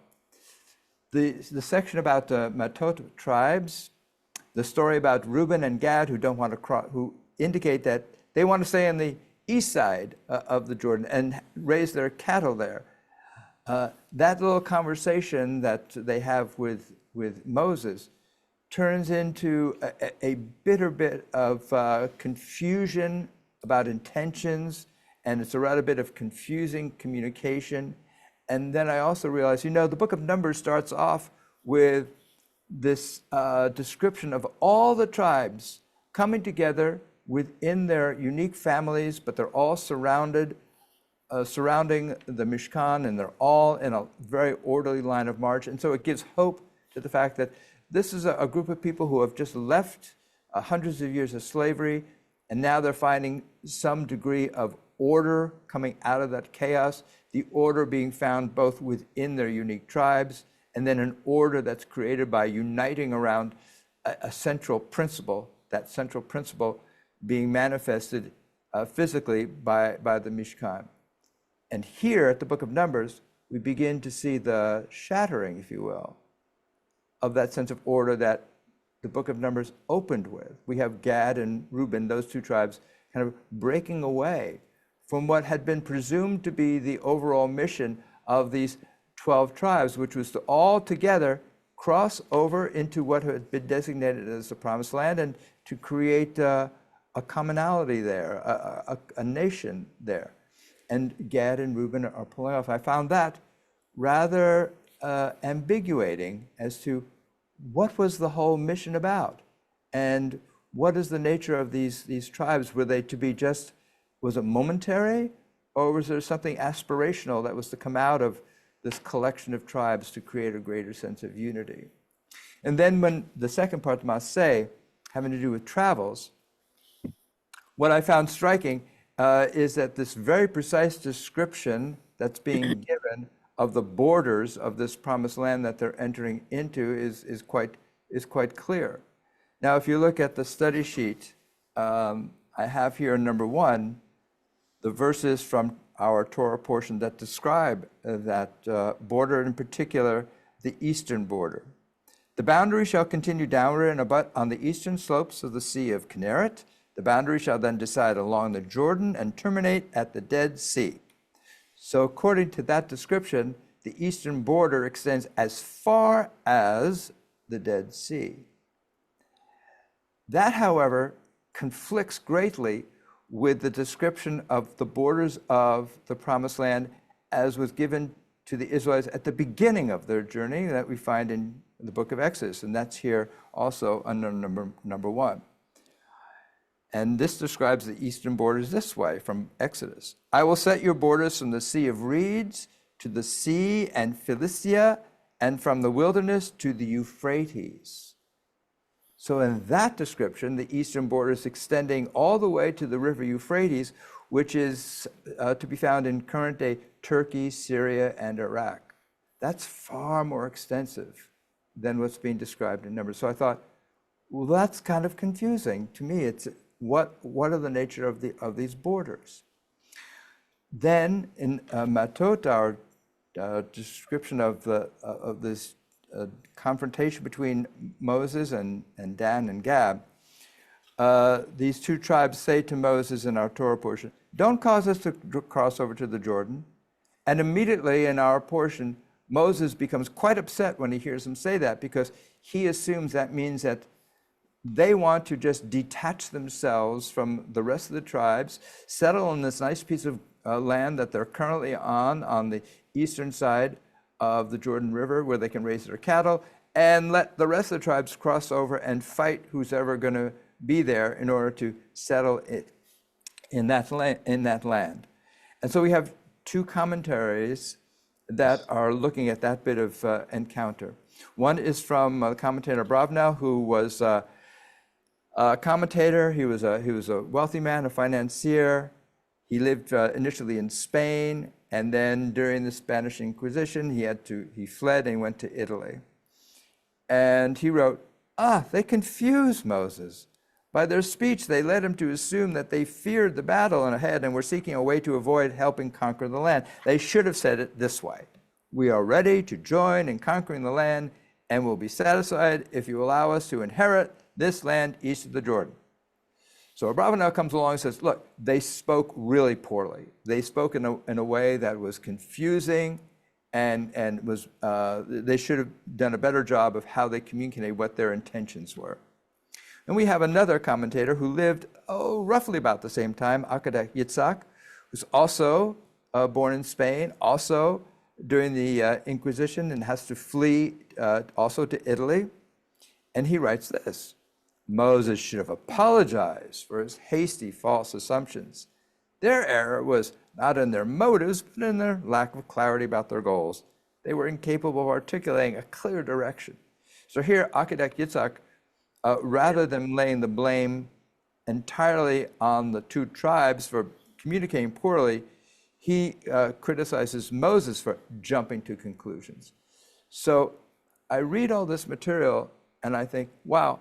The section about the Matot tribes, the story about Reuben and Gad who don't want to cross, who indicate that they want to stay on the east side of the Jordan and raise their cattle there. That little conversation that they have with Moses turns into a bitter bit of confusion about intentions, and it's a rather bit of confusing communication. And then I also realized, the book of Numbers starts off with this description of all the tribes coming together within their unique families, but they're all surrounding the Mishkan, and they're all in a very orderly line of march. And so it gives hope to the fact that this is a group of people who have just left hundreds of years of slavery, and now they're finding some degree of order coming out of that chaos, the order being found both within their unique tribes, and then an order that's created by uniting around a central principle, that central principle being manifested physically by the Mishkan. And here at the book of Numbers, we begin to see the shattering, if you will, of that sense of order that the book of Numbers opened with. We have Gad and Reuben, those two tribes, kind of breaking away from what had been presumed to be the overall mission of these 12 tribes, which was to all together cross over into what had been designated as the Promised Land and to create a commonality there, a nation there. And Gad and Reuben are pulling off. I found that rather ambiguating as to what was the whole mission about, and what is the nature of these tribes? Were they to be just, was it momentary, or was there something aspirational that was to come out of this collection of tribes to create a greater sense of unity? And then when the second part, Maaseh, having to do with travels, what I found striking is that this very precise description that's being given of the borders of this promised land that they're entering into is quite clear. Now, if you look at the study sheet, I have here number 1, the verses from our Torah portion that describe that border, in particular, the eastern border. The boundary shall continue downward and abut on the eastern slopes of the Sea of Kinneret. The boundary shall then decide along the Jordan and terminate at the Dead Sea. So according to that description, the eastern border extends as far as the Dead Sea. That, however, conflicts greatly with the description of the borders of the Promised Land as was given to the Israelites at the beginning of their journey that we find in the book of Exodus, and that's here also under number 1. And this describes the eastern borders this way from Exodus. I will set your borders from the Sea of Reeds to the sea and Philistia, and from the wilderness to the Euphrates. So in that description, the eastern border is extending all the way to the river Euphrates, which is to be found in current-day Turkey, Syria, and Iraq. That's far more extensive than what's being described in Numbers. So I thought, well, that's kind of confusing. To me, it's what are the nature of these borders? Then in Matot, our description of this confrontation between Moses and Dan and Gad, these two tribes say to Moses in our Torah portion, don't cause us to cross over to the Jordan. And immediately in our portion, Moses becomes quite upset when he hears them say that, because he assumes that means that they want to just detach themselves from the rest of the tribes, settle on this nice piece of land that they're currently on the eastern side of the Jordan River, where they can raise their cattle, and let the rest of the tribes cross over and fight who's ever going to be there in order to settle it in that land. And so we have two commentaries that are looking at that bit of encounter. One is from the commentator Bravnel, who was a commentator. He was a wealthy man, a financier. He lived initially in Spain, and then during the Spanish Inquisition, he fled and went to Italy. And he wrote, they confuse Moses By their speech, they led him to assume that they feared the battle ahead and were seeking a way to avoid helping conquer the land. They should have said it this way: "We are ready to join in conquering the land and will be satisfied if you allow us to inherit this land east of the Jordan." So Abravanel comes along and says, look, they spoke really poorly. They spoke in a way that was confusing, and was they should have done a better job of how they communicated what their intentions were. And we have another commentator who lived, roughly about the same time, Akedah Yitzhak, who's also born in Spain, also during the Inquisition, and has to flee also to Italy. And he writes this: Moses should have apologized for his hasty, false assumptions. Their error was not in their motives, but in their lack of clarity about their goals. They were incapable of articulating a clear direction. So here, Akedah Yitzhak, rather than laying the blame entirely on the two tribes for communicating poorly, he criticizes Moses for jumping to conclusions. So I read all this material and I think, wow,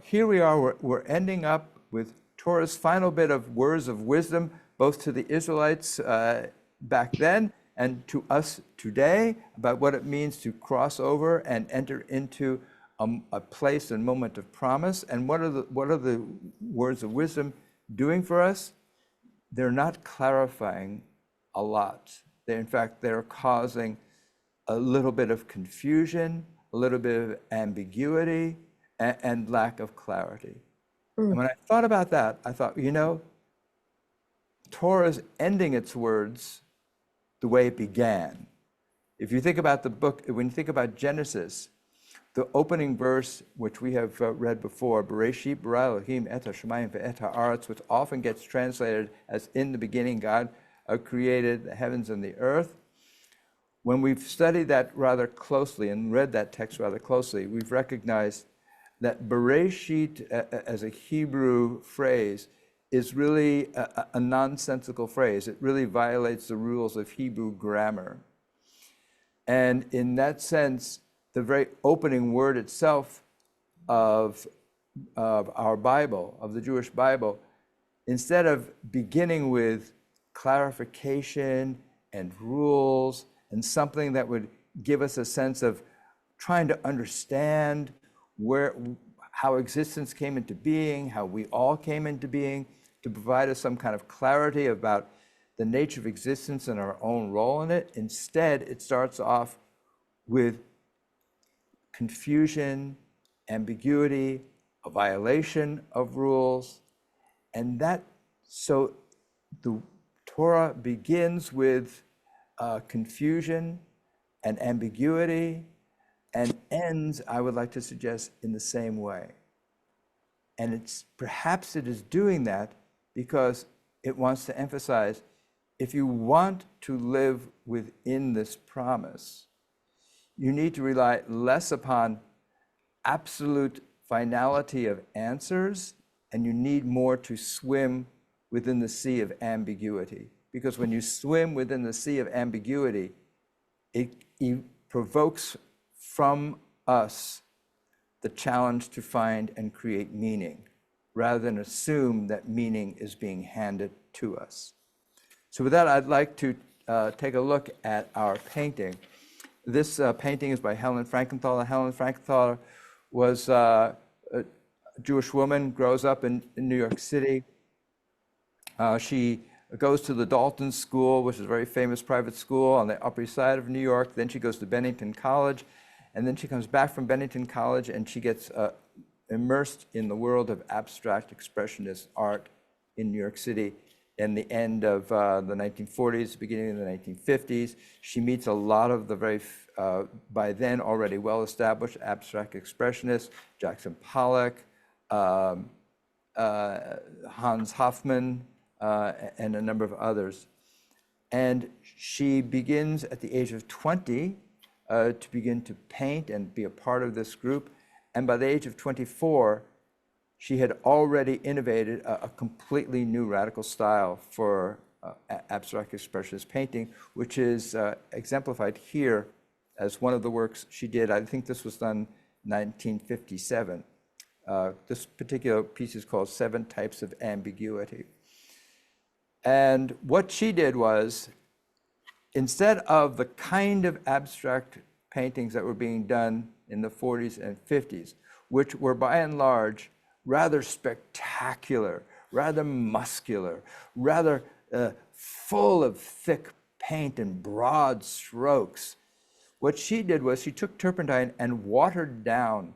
here we are, we're ending up with Torah's final bit of words of wisdom, both to the Israelites back then and to us today, about what it means to cross over and enter into a place and moment of promise. And what are the words of wisdom doing for us? They're not clarifying a lot. In fact, they're causing a little bit of confusion, a little bit of ambiguity, and lack of clarity. And when I thought about that, I thought, Torah is ending its words the way it began. If you think about the book, when you think about Genesis, the opening verse, which we have read before, Bereshit bara Elohim et hashamayim ve'et ha'aretz, which often gets translated as "in the beginning God created the heavens and the earth." When we've studied that rather closely and read that text rather closely, we've recognized that Bereshit as a Hebrew phrase is really a nonsensical phrase. It really violates the rules of Hebrew grammar. And in that sense, the very opening word itself of our Bible, of the Jewish Bible, instead of beginning with clarification and rules and something that would give us a sense of trying to understand how existence came into being, how we all came into being, to provide us some kind of clarity about the nature of existence and our own role in it. Instead, it starts off with confusion, ambiguity, a violation of rules. And so the Torah begins with confusion and ambiguity, and ends, I would like to suggest, in the same way. And perhaps it is doing that because it wants to emphasize, if you want to live within this promise, you need to rely less upon absolute finality of answers, and you need more to swim within the sea of ambiguity. Because when you swim within the sea of ambiguity, it provokes from us the challenge to find and create meaning, rather than assume that meaning is being handed to us. So with that, I'd like to take a look at our painting. This painting is by Helen Frankenthaler. Helen Frankenthaler was a Jewish woman, grows up in New York City. She goes to the Dalton School, which is a very famous private school on the Upper East Side of New York. Then she goes to Bennington College, and then she comes back from Bennington College and she gets immersed in the world of abstract expressionist art in New York City. In the end of the 1940s, beginning of the 1950s, she meets a lot of the very, by then already well-established abstract expressionists, Jackson Pollock, Hans Hofmann, and a number of others. And she begins at the age of 20 to begin to paint and be a part of this group. And by the age of 24, she had already innovated a completely new radical style for abstract expressionist painting, which is exemplified here as one of the works she did. I think this was done in 1957. This particular piece is called 7 Types of Ambiguity. And what she did was, instead of the kind of abstract paintings that were being done in the 40s and 50s, which were by and large rather spectacular, rather muscular, rather full of thick paint and broad strokes, what she did was she took turpentine and watered down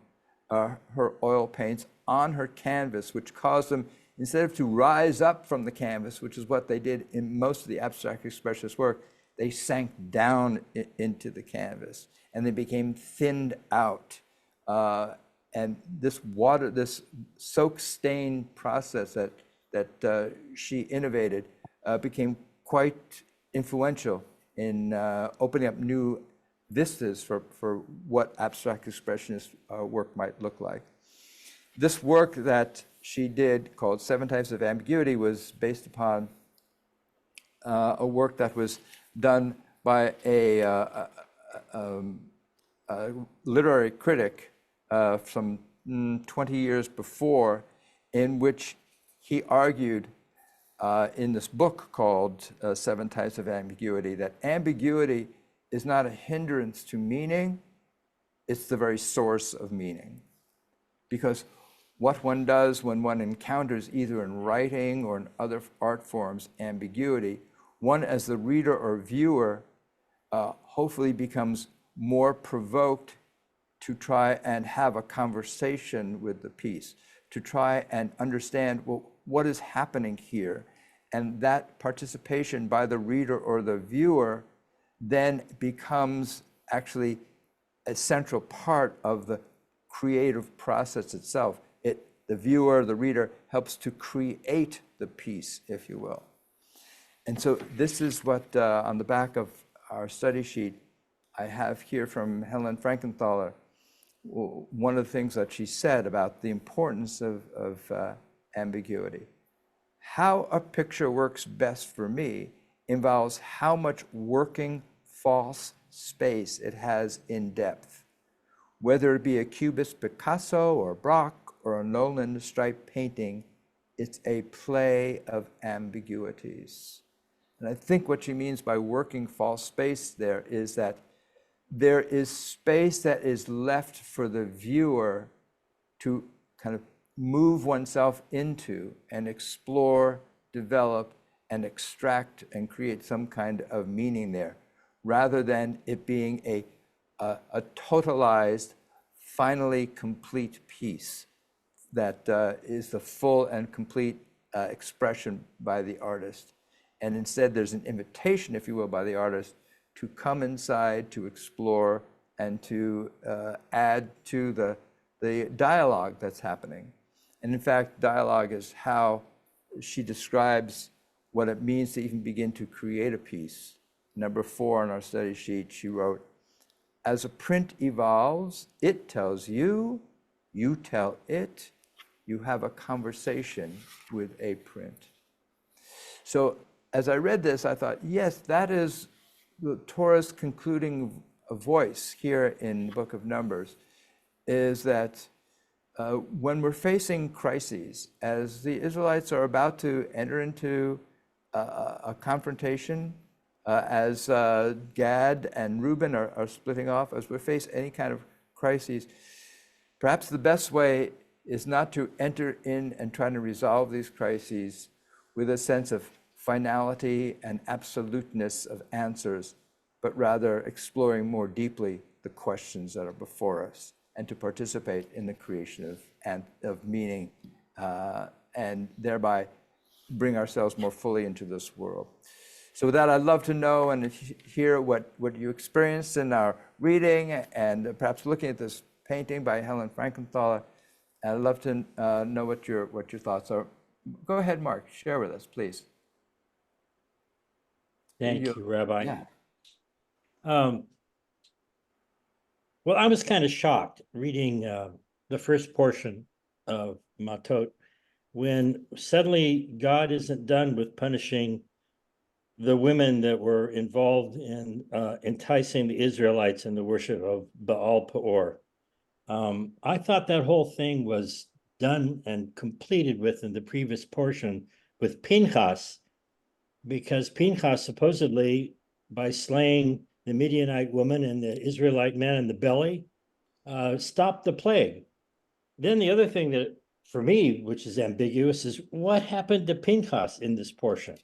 her oil paints on her canvas, which caused them, instead of to rise up from the canvas, which is what they did in most of the abstract expressionist work, they sank down into the canvas and they became thinned out. And this soak stain process that she innovated became quite influential in opening up new vistas for what abstract expressionist work might look like. This work that she did, called 7 Types of Ambiguity, was based upon a work that was done by a literary critic from 20 years before, in which he argued in this book called 7 Types of Ambiguity that ambiguity is not a hindrance to meaning, it's the very source of meaning. Because what one does when one encounters, either in writing or in other art forms, ambiguity, one as the reader or viewer hopefully becomes more provoked to try and have a conversation with the piece, to try and understand, well, what is happening here? And that participation by the reader or the viewer then becomes actually a central part of the creative process itself. The viewer, the reader, helps to create the piece, if you will. And so this is what, on the back of our study sheet, I have here from Helen Frankenthaler, one of the things that she said about the importance of ambiguity. How a picture works best for me involves how much working false space it has in depth. Whether it be a Cubist Picasso or Braque or a Nolan stripe painting, it's a play of ambiguities. And I think what she means by working false space there is that there is space that is left for the viewer to kind of move oneself into and explore, develop, and extract and create some kind of meaning there, rather than it being a totalized, finally complete piece that is the full and complete expression by the artist. And instead, there's an invitation, if you will, by the artist to come inside, to explore, and to add to the dialogue that's happening. And in fact, dialogue is how she describes what it means to even begin to create a piece. Number 4 on our study sheet, she wrote, as a print evolves, it tells you, you tell it, you have a conversation with a print. So as I read this, I thought, yes, that is the Torah's concluding voice here in the book of Numbers, is that when we're facing crises, as the Israelites are about to enter into a confrontation, as Gad and Reuben are splitting off, as we face any kind of crises, perhaps the best way is not to enter in and try to resolve these crises with a sense of finality and absoluteness of answers, but rather exploring more deeply the questions that are before us, and to participate in the creation of meaning, and thereby bring ourselves more fully into this world. So with that, I'd love to know and hear what you experienced in our reading, and perhaps looking at this painting by Helen Frankenthaler. I'd love to know what your thoughts are. Go ahead, Mark, share with us, please. Thank you, Rabbi. Yeah. Well, I was kind of shocked reading the first portion of Matot, when suddenly God isn't done with punishing the women that were involved in enticing the Israelites in the worship of Baal Peor. I thought that whole thing was done and completed with in the previous portion with Pinchas, because Pinchas supposedly, by slaying the Midianite woman and the Israelite man in the belly, stopped the plague. Then the other thing that, for me, which is ambiguous, is what happened to Pinchas in this portion?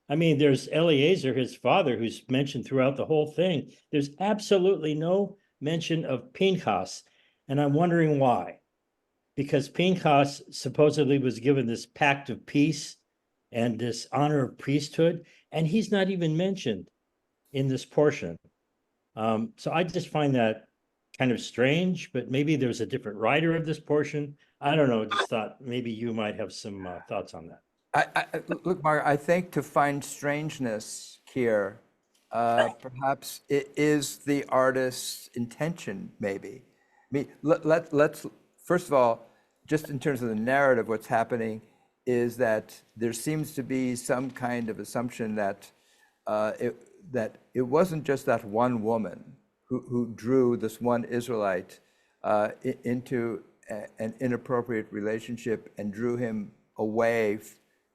I mean, there's Eleazar, his father, who's mentioned throughout the whole thing. There's absolutely no mention of Pinchas, and I'm wondering why. Because Pinchas supposedly was given this pact of peace and this honor of priesthood, and he's not even mentioned in this portion. So I just find that kind of strange, but maybe there's a different writer of this portion. I don't know, just thought maybe you might have some thoughts on that. Look, Mark, I think to find strangeness here, perhaps it is the artist's intention, maybe. I mean, let's, first of all, just in terms of the narrative, what's happening is that there seems to be some kind of assumption that it wasn't just that one woman who drew this one Israelite into an inappropriate relationship and drew him away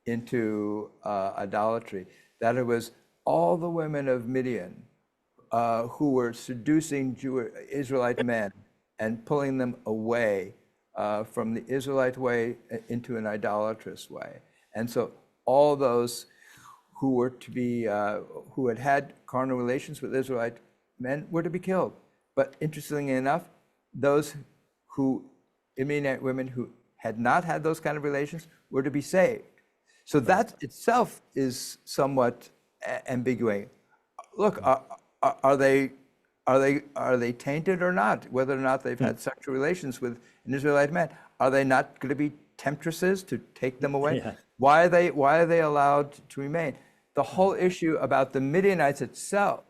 into idolatry, that it was all the women of Midian who were seducing Israelite men and pulling them away from the Israelite way into an idolatrous way. And so all those who were to be, who had carnal relations with Israelite men were to be killed. But interestingly enough, those Midianite women who had not had those kind of relations were to be saved. So that itself is somewhat ambiguous. Look, are they tainted or not? Whether or not they've had sexual relations with an Israelite man, are they not going to be temptresses to take them away? Yeah. Why are they allowed to remain? The whole issue about the Midianites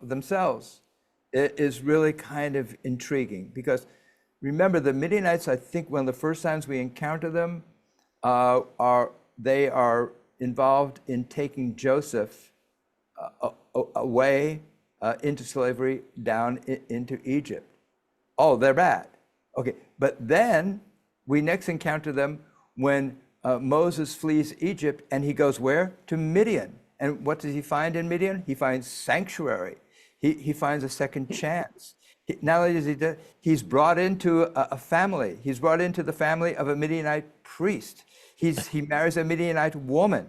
themselves is really kind of intriguing, because remember, the Midianites, I think one of the first times we encounter them, are involved in taking Joseph away into slavery down into Egypt. Oh, they're bad. Okay, but then we next encounter them when Moses flees Egypt, and he goes where? To Midian. And what does he find in Midian? He finds sanctuary. He finds a second chance. Not only does he's brought into a family. He's brought into the family of a Midianite priest. He marries a Midianite woman.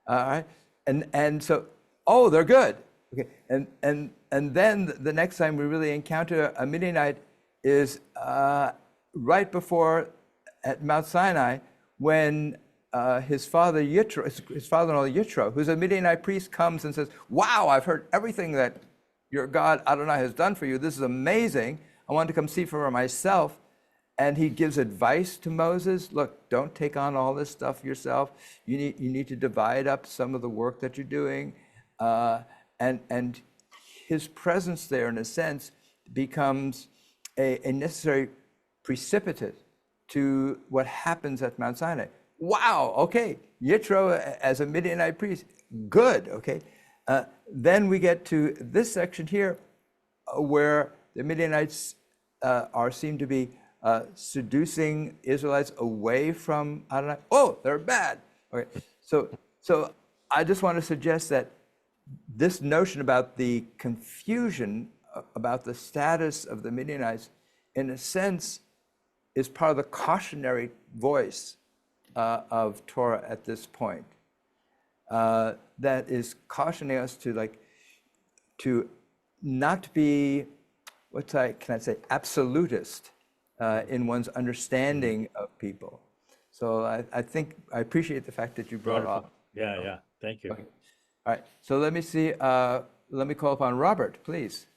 All right, and so, oh, they're good. Okay, and then the next time we really encounter a Midianite is right before at Mount Sinai, when his father-in-law Yitro, who's a Midianite priest, comes and says, "Wow, I've heard everything that your God Adonai has done for you. This is amazing. I want to come see for myself." And he gives advice to Moses. Look, don't take on all this stuff yourself. You need to divide up some of the work that you're doing. And his presence there, in a sense, becomes a necessary precipitate to what happens at Mount Sinai. Wow, okay, Yitro as a Midianite priest, good, okay. Then we get to this section here where the Midianites seem to be seducing Israelites away from Adonai. Oh, they're bad. Okay, so I just want to suggest that this notion about the confusion about the status of the Midianites, in a sense, is part of the cautionary voice of Torah at this point. That is cautioning us to not be, absolutist in one's understanding of people. So I think I appreciate the fact that you brought it up. Yeah, thank you. Okay. All right, so let me see, let me call upon Robert, please.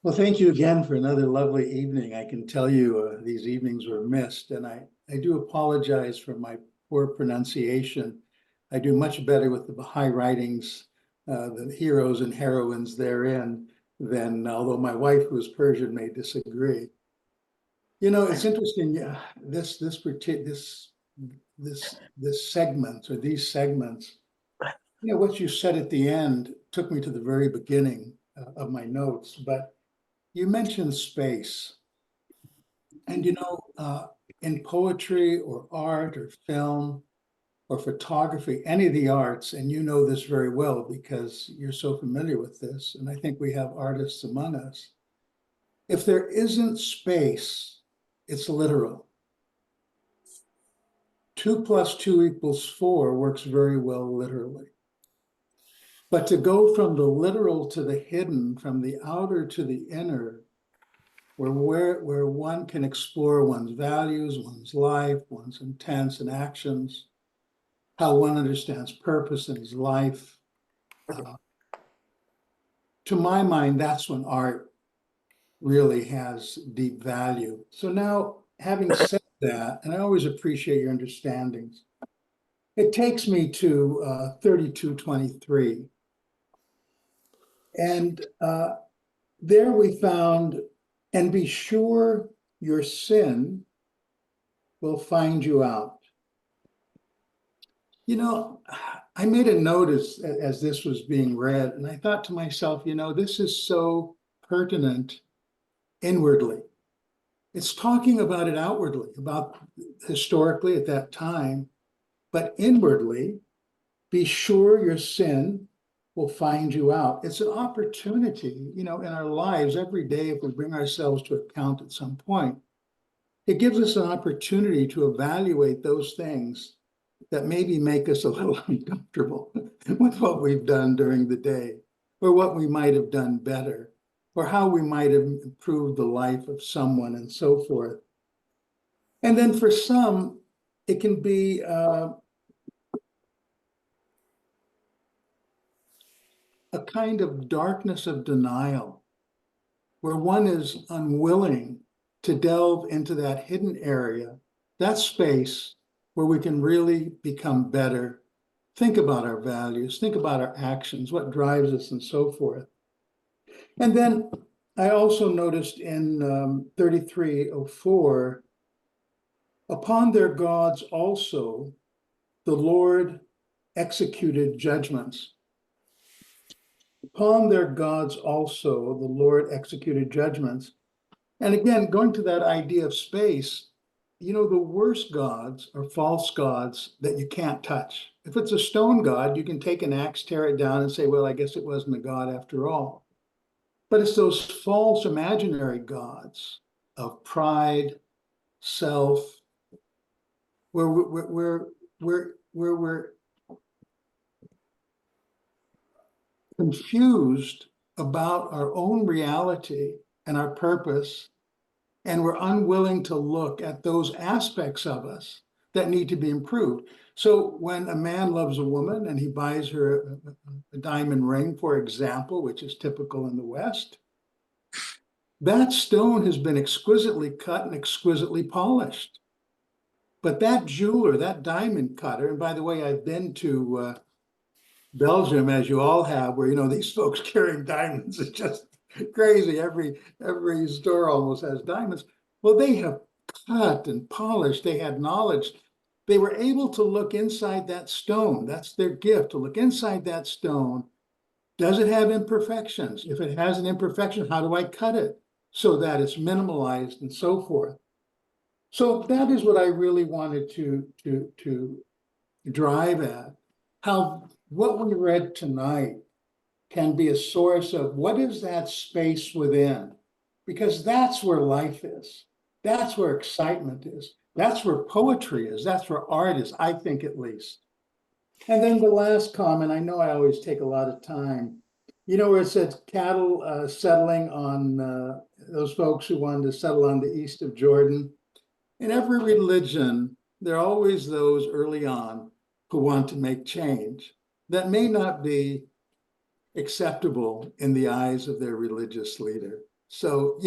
Well, thank you again for another lovely evening. I can tell you these evenings were missed, and I do apologize for my poor pronunciation. I do much better with the Baha'i writings, the heroes and heroines therein, than, although my wife, who is Persian, may disagree. You know, it's interesting. Yeah, this segment, or these segments, you know, what you said at the end took me to the very beginning of my notes, but you mentioned space, And in poetry or art or film or photography, any of the arts, and you know this very well because you're so familiar with this, and I think we have artists among us. If there isn't space, it's literal. 2 + 2 = 4 works very well literally. But to go from the literal to the hidden, from the outer to the inner, where one can explore one's values, one's life, one's intents and actions, how one understands purpose in his life. To my mind, that's when art really has deep value. So now, having said that, and I always appreciate your understandings, it takes me to 32:23. And there we found, and be sure your sin will find you out. I made a notice as this was being read, and I thought to myself, this is so pertinent inwardly. It's talking about it outwardly, about historically at that time, but inwardly, be sure your sin will find you out. It's an opportunity, in our lives every day, if we bring ourselves to account at some point, it gives us an opportunity to evaluate those things that maybe make us a little uncomfortable with what we've done during the day, or what we might have done better, or how we might have improved the life of someone and so forth. And then for some, it can be a kind of darkness of denial, where one is unwilling to delve into that hidden area, that space where we can really become better, think about our values, think about our actions, what drives us, and so forth. And then I also noticed in 33:04, upon their gods also the Lord executed judgments. Upon their gods also the Lord executed judgments. And again, going to that idea of space, the worst gods are false gods that you can't touch. If it's a stone god, you can take an axe, tear it down, and say, well, I guess it wasn't a god after all. But it's those false imaginary gods of pride, self, where we're confused about our own reality and our purpose, and we're unwilling to look at those aspects of us that need to be improved. So when a man loves a woman and he buys her a diamond ring, for example, which is typical in the West, that stone has been exquisitely cut and exquisitely polished. But that jeweler, that diamond cutter, and by the way, I've been to Belgium, as you all have, where these folks carrying diamonds is just crazy. Every store almost has diamonds. Well, they have cut and polished. They had knowledge. They were able to look inside that stone. That's their gift, to look inside that stone. Does it have imperfections? If it has an imperfection, how do I cut it so that it's minimalized and so forth? So that is what I really wanted to drive at. How what we read tonight can be a source of what is that space within, because that's where life is. That's where excitement is. That's where poetry is. That's where art is, I think, at least. And then the last comment, I know I always take a lot of time, where it says cattle settling on those folks who wanted to settle on the east of Jordan. In every religion, there are always those early on who want to make change that may not be acceptable in the eyes of their religious leader. So,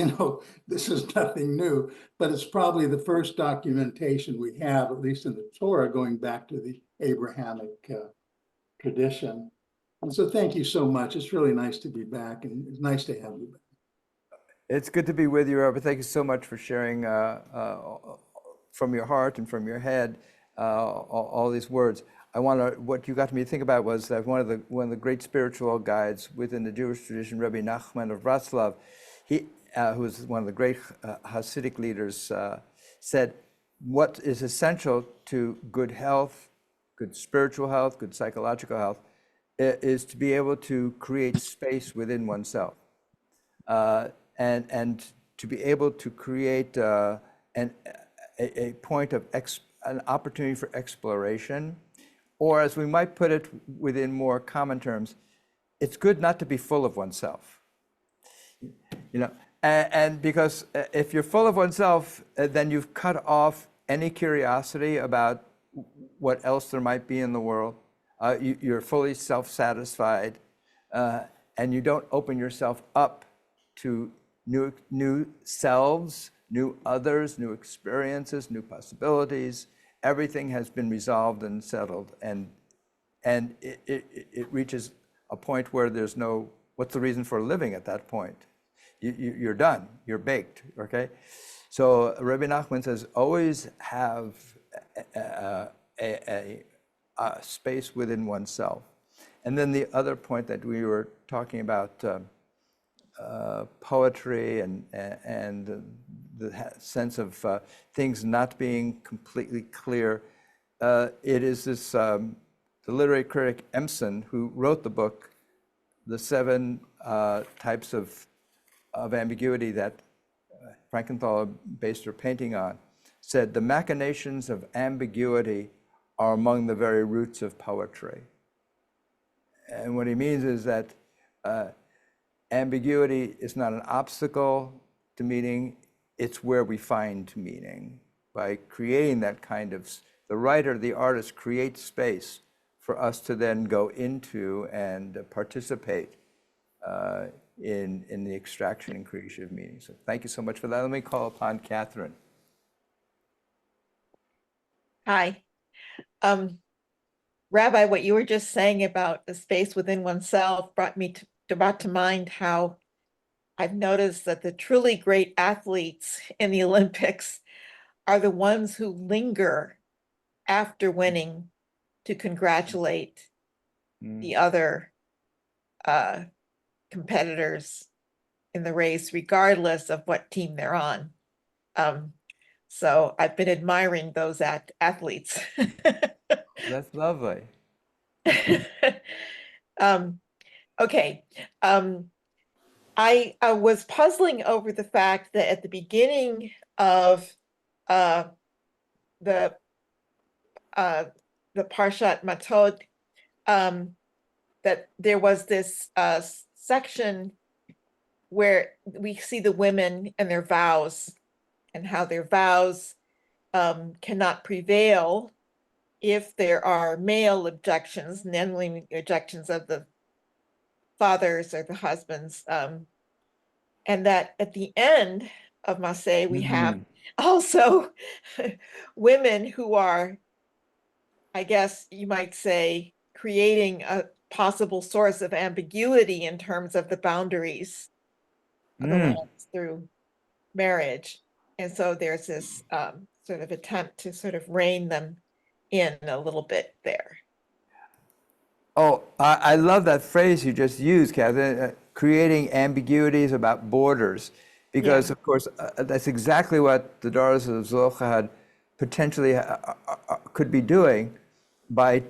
this is nothing new, but it's probably the first documentation we have, at least in the Torah, going back to the Abrahamic tradition. And so thank you so much. It's really nice to be back, and it's nice to have you back. It's good to be with you, Robert. Thank you so much for sharing from your heart and from your head all these words. What you got me to think about was that one of the great spiritual guides within the Jewish tradition, Rabbi Nachman of Bratslav, he who was one of the great Hasidic leaders, said, what is essential to good health, good spiritual health, good psychological health, is to be able to create space within oneself, and to be able to create a point of an opportunity for exploration, or as we might put it within more common terms, it's good not to be full of oneself. You know, and because if you're full of oneself, then you've cut off any curiosity about what else there might be in the world. You're fully self-satisfied, and you don't open yourself up to new selves, new others, new experiences, new possibilities. Everything has been resolved and settled, and it reaches a point where there's no, what's the reason for living at that point? You're done, you're baked, okay? So Rabbi Nachman says, always have a space within oneself. And then the other point that we were talking about, poetry and the sense of things not being completely clear. It is this, the literary critic Empson, who wrote the book, The 7 Types of Ambiguity, that Frankenthaler based her painting on, said, the machinations of ambiguity are among the very roots of poetry. And what he means is that ambiguity is not an obstacle to meaning, it's where we find meaning. By creating that kind of, the writer, the artist creates space for us to then go into and participate in the extraction and creation of meaning. So thank you so much for that. Let me call upon Catherine. Hi. Rabbi, what you were just saying about the space within oneself brought to mind how I've noticed that the truly great athletes in the Olympics are the ones who linger after winning to congratulate the other competitors in the race, regardless of what team they're on. So I've been admiring those athletes. That's lovely. Okay. I was puzzling over the fact that at the beginning of the Parshat Matot, that there was this section where we see the women and their vows, and how their vows cannot prevail if there are male objections, namely objections of the fathers or the husbands. And that at the end of Masei, we have also women who are, I guess you might say, creating a possible source of ambiguity in terms of the boundaries of the lands through marriage. And so there's this sort of attempt to sort of rein them in a little bit there. Oh, I love that phrase you just used, Catherine, creating ambiguities about borders, because of course, that's exactly what the daughters of Zelophehad potentially could be doing by,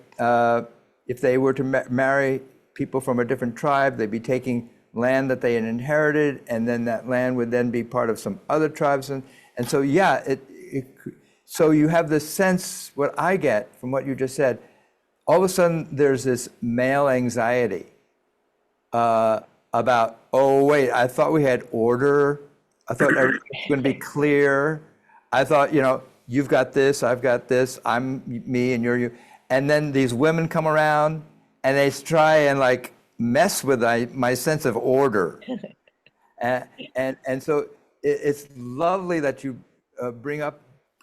if they were to marry people from a different tribe, they'd be taking land that they had inherited, and then that land would then be part of some other tribes. And so, yeah, so you have this sense, what I get from what you just said, all of a sudden there's this male anxiety about, oh, wait, I thought we had order. I thought everything was going to be clear. I thought, you know, you've got this, I've got this, I'm me and you're you. And then these women come around and they try and like mess with my sense of order. and so it's lovely that you bring up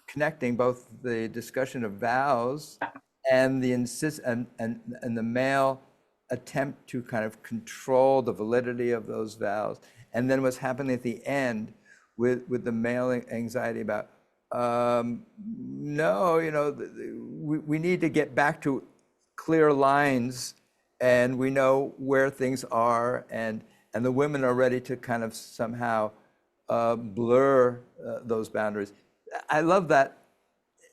connecting both the discussion of vows and the and the male attempt to kind of control the validity of those vows, and then what's happening at the end with the male anxiety about no, you know, we need to get back to clear lines, and we know where things are, and the women are ready to kind of somehow blur those boundaries. I love that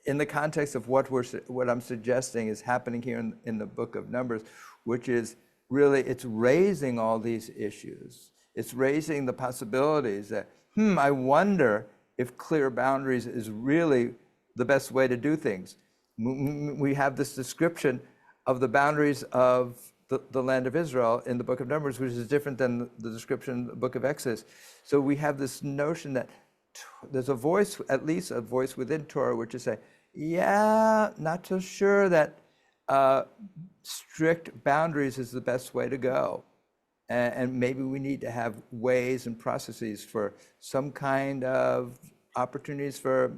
in the context of what I'm suggesting is happening here in the book of Numbers, which is really, it's raising all these issues. It's raising the possibilities that, I wonder if clear boundaries is really the best way to do things. We have this description of the boundaries of the land of Israel in the book of Numbers, which is different than the description in the book of Exodus. So we have this notion that there's a voice, at least a voice within Torah, which is saying, yeah, not so sure that strict boundaries is the best way to go. And maybe we need to have ways and processes for some kind of opportunities for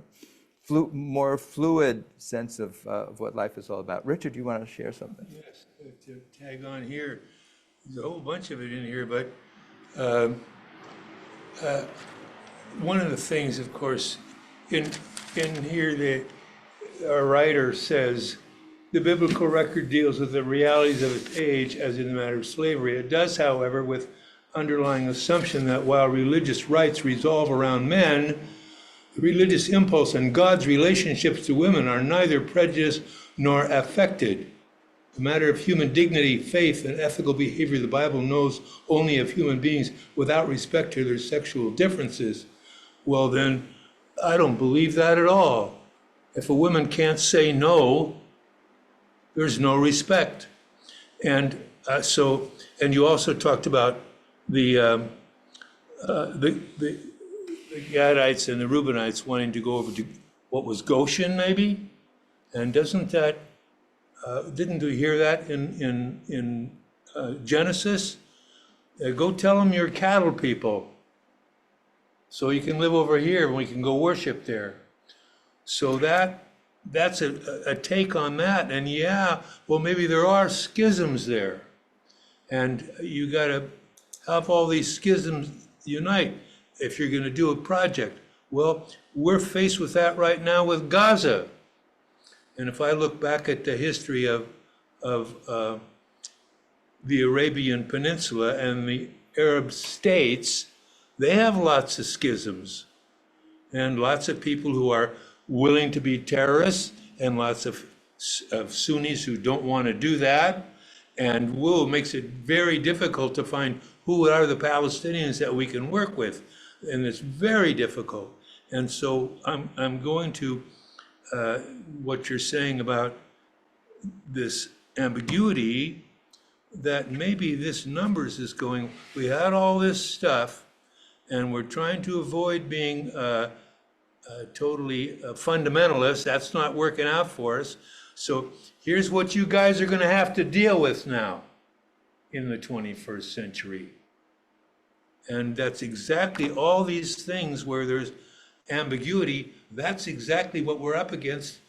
more fluid sense of what life is all about. Richard, do you want to share something? Yes, to tag on here, there's a whole bunch of it in here, but one of the things, of course, in here, our writer says, the biblical record deals with the realities of its age as in the matter of slavery. It does, however, with underlying assumption that while religious rights revolve around men, the religious impulse and God's relationships to women are neither prejudiced nor affected. The matter of human dignity, faith, and ethical behavior, the Bible knows only of human beings without respect to their sexual differences. Well, then, I don't believe that at all. If a woman can't say no, there's no respect. And and you also talked about the Gadites and the Reubenites wanting to go over to what was Goshen, maybe? And doesn't that, didn't we hear that in Genesis? Go tell them you're cattle people, so you can live over here and we can go worship there. So that's a take on that. And yeah, well, maybe there are schisms there. And you got to have all these schisms unite if you're going to do a project. Well, we're faced with that right now with Gaza. And if I look back at the history of the Arabian Peninsula and the Arab states, they have lots of schisms and lots of people who are willing to be terrorists and lots of Sunnis who don't want to do that. And makes it very difficult to find who are the Palestinians that we can work with. And it's very difficult. And so I'm going to what you're saying about this ambiguity, that maybe this Numbers is going, we had all this stuff and we're trying to avoid being totally fundamentalist. That's not working out for us. So here's what you guys are going to have to deal with now in the 21st century. And that's exactly all these things where there's ambiguity. That's exactly what we're up against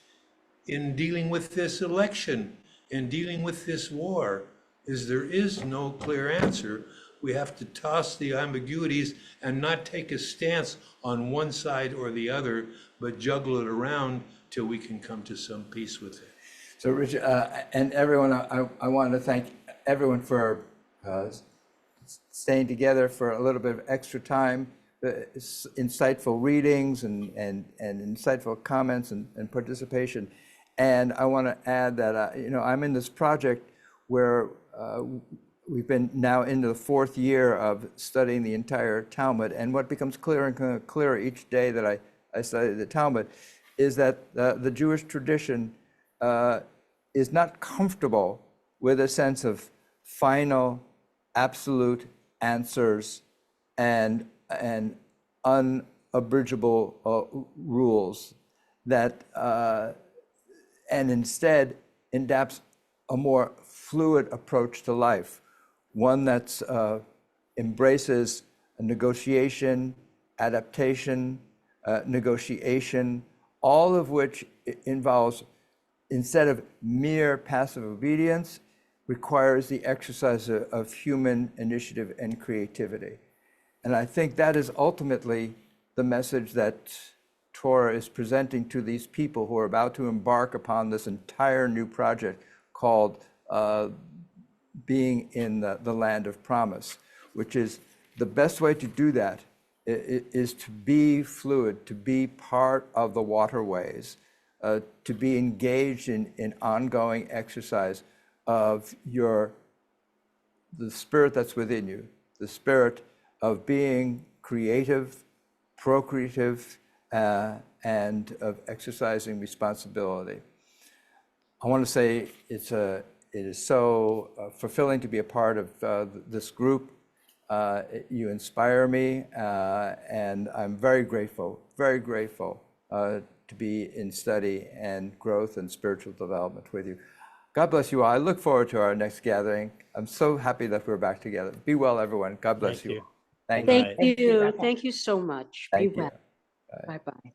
in dealing with this election, in dealing with this war, is there is no clear answer. We have to toss the ambiguities and not take a stance on one side or the other, but juggle it around till we can come to some peace with it. So Richard, and everyone, I want to thank everyone for staying together for a little bit of extra time, insightful readings and insightful comments and participation. And I want to add that, I'm in this project where we've been now into the fourth year of studying the entire Talmud. And what becomes clearer and clearer each day that I study the Talmud is that the Jewish tradition is not comfortable with a sense of final, absolute answers and unabridgeable rules that, and instead adapts a more fluid approach to life, one that embraces negotiation, adaptation, negotiation, all of which involves, instead of mere passive obedience, requires the exercise of human initiative and creativity. And I think that is ultimately the message that Torah is presenting to these people who are about to embark upon this entire new project called being in the land of promise, which is the best way to do that is to be fluid, to be part of the waterways, to be engaged in ongoing exercise of the spirit that's within you, the spirit of being creative, procreative, and of exercising responsibility. I want to say it is so fulfilling to be a part of this group. You inspire me, and I'm very grateful to be in study and growth and spiritual development with you. God bless you all. I look forward to our next gathering. I'm so happy that we're back together. Be well, everyone. God bless Thank you. you. Thank Good you. night. Thank you. Thank you so much. Be Thank you. well. Bye-bye.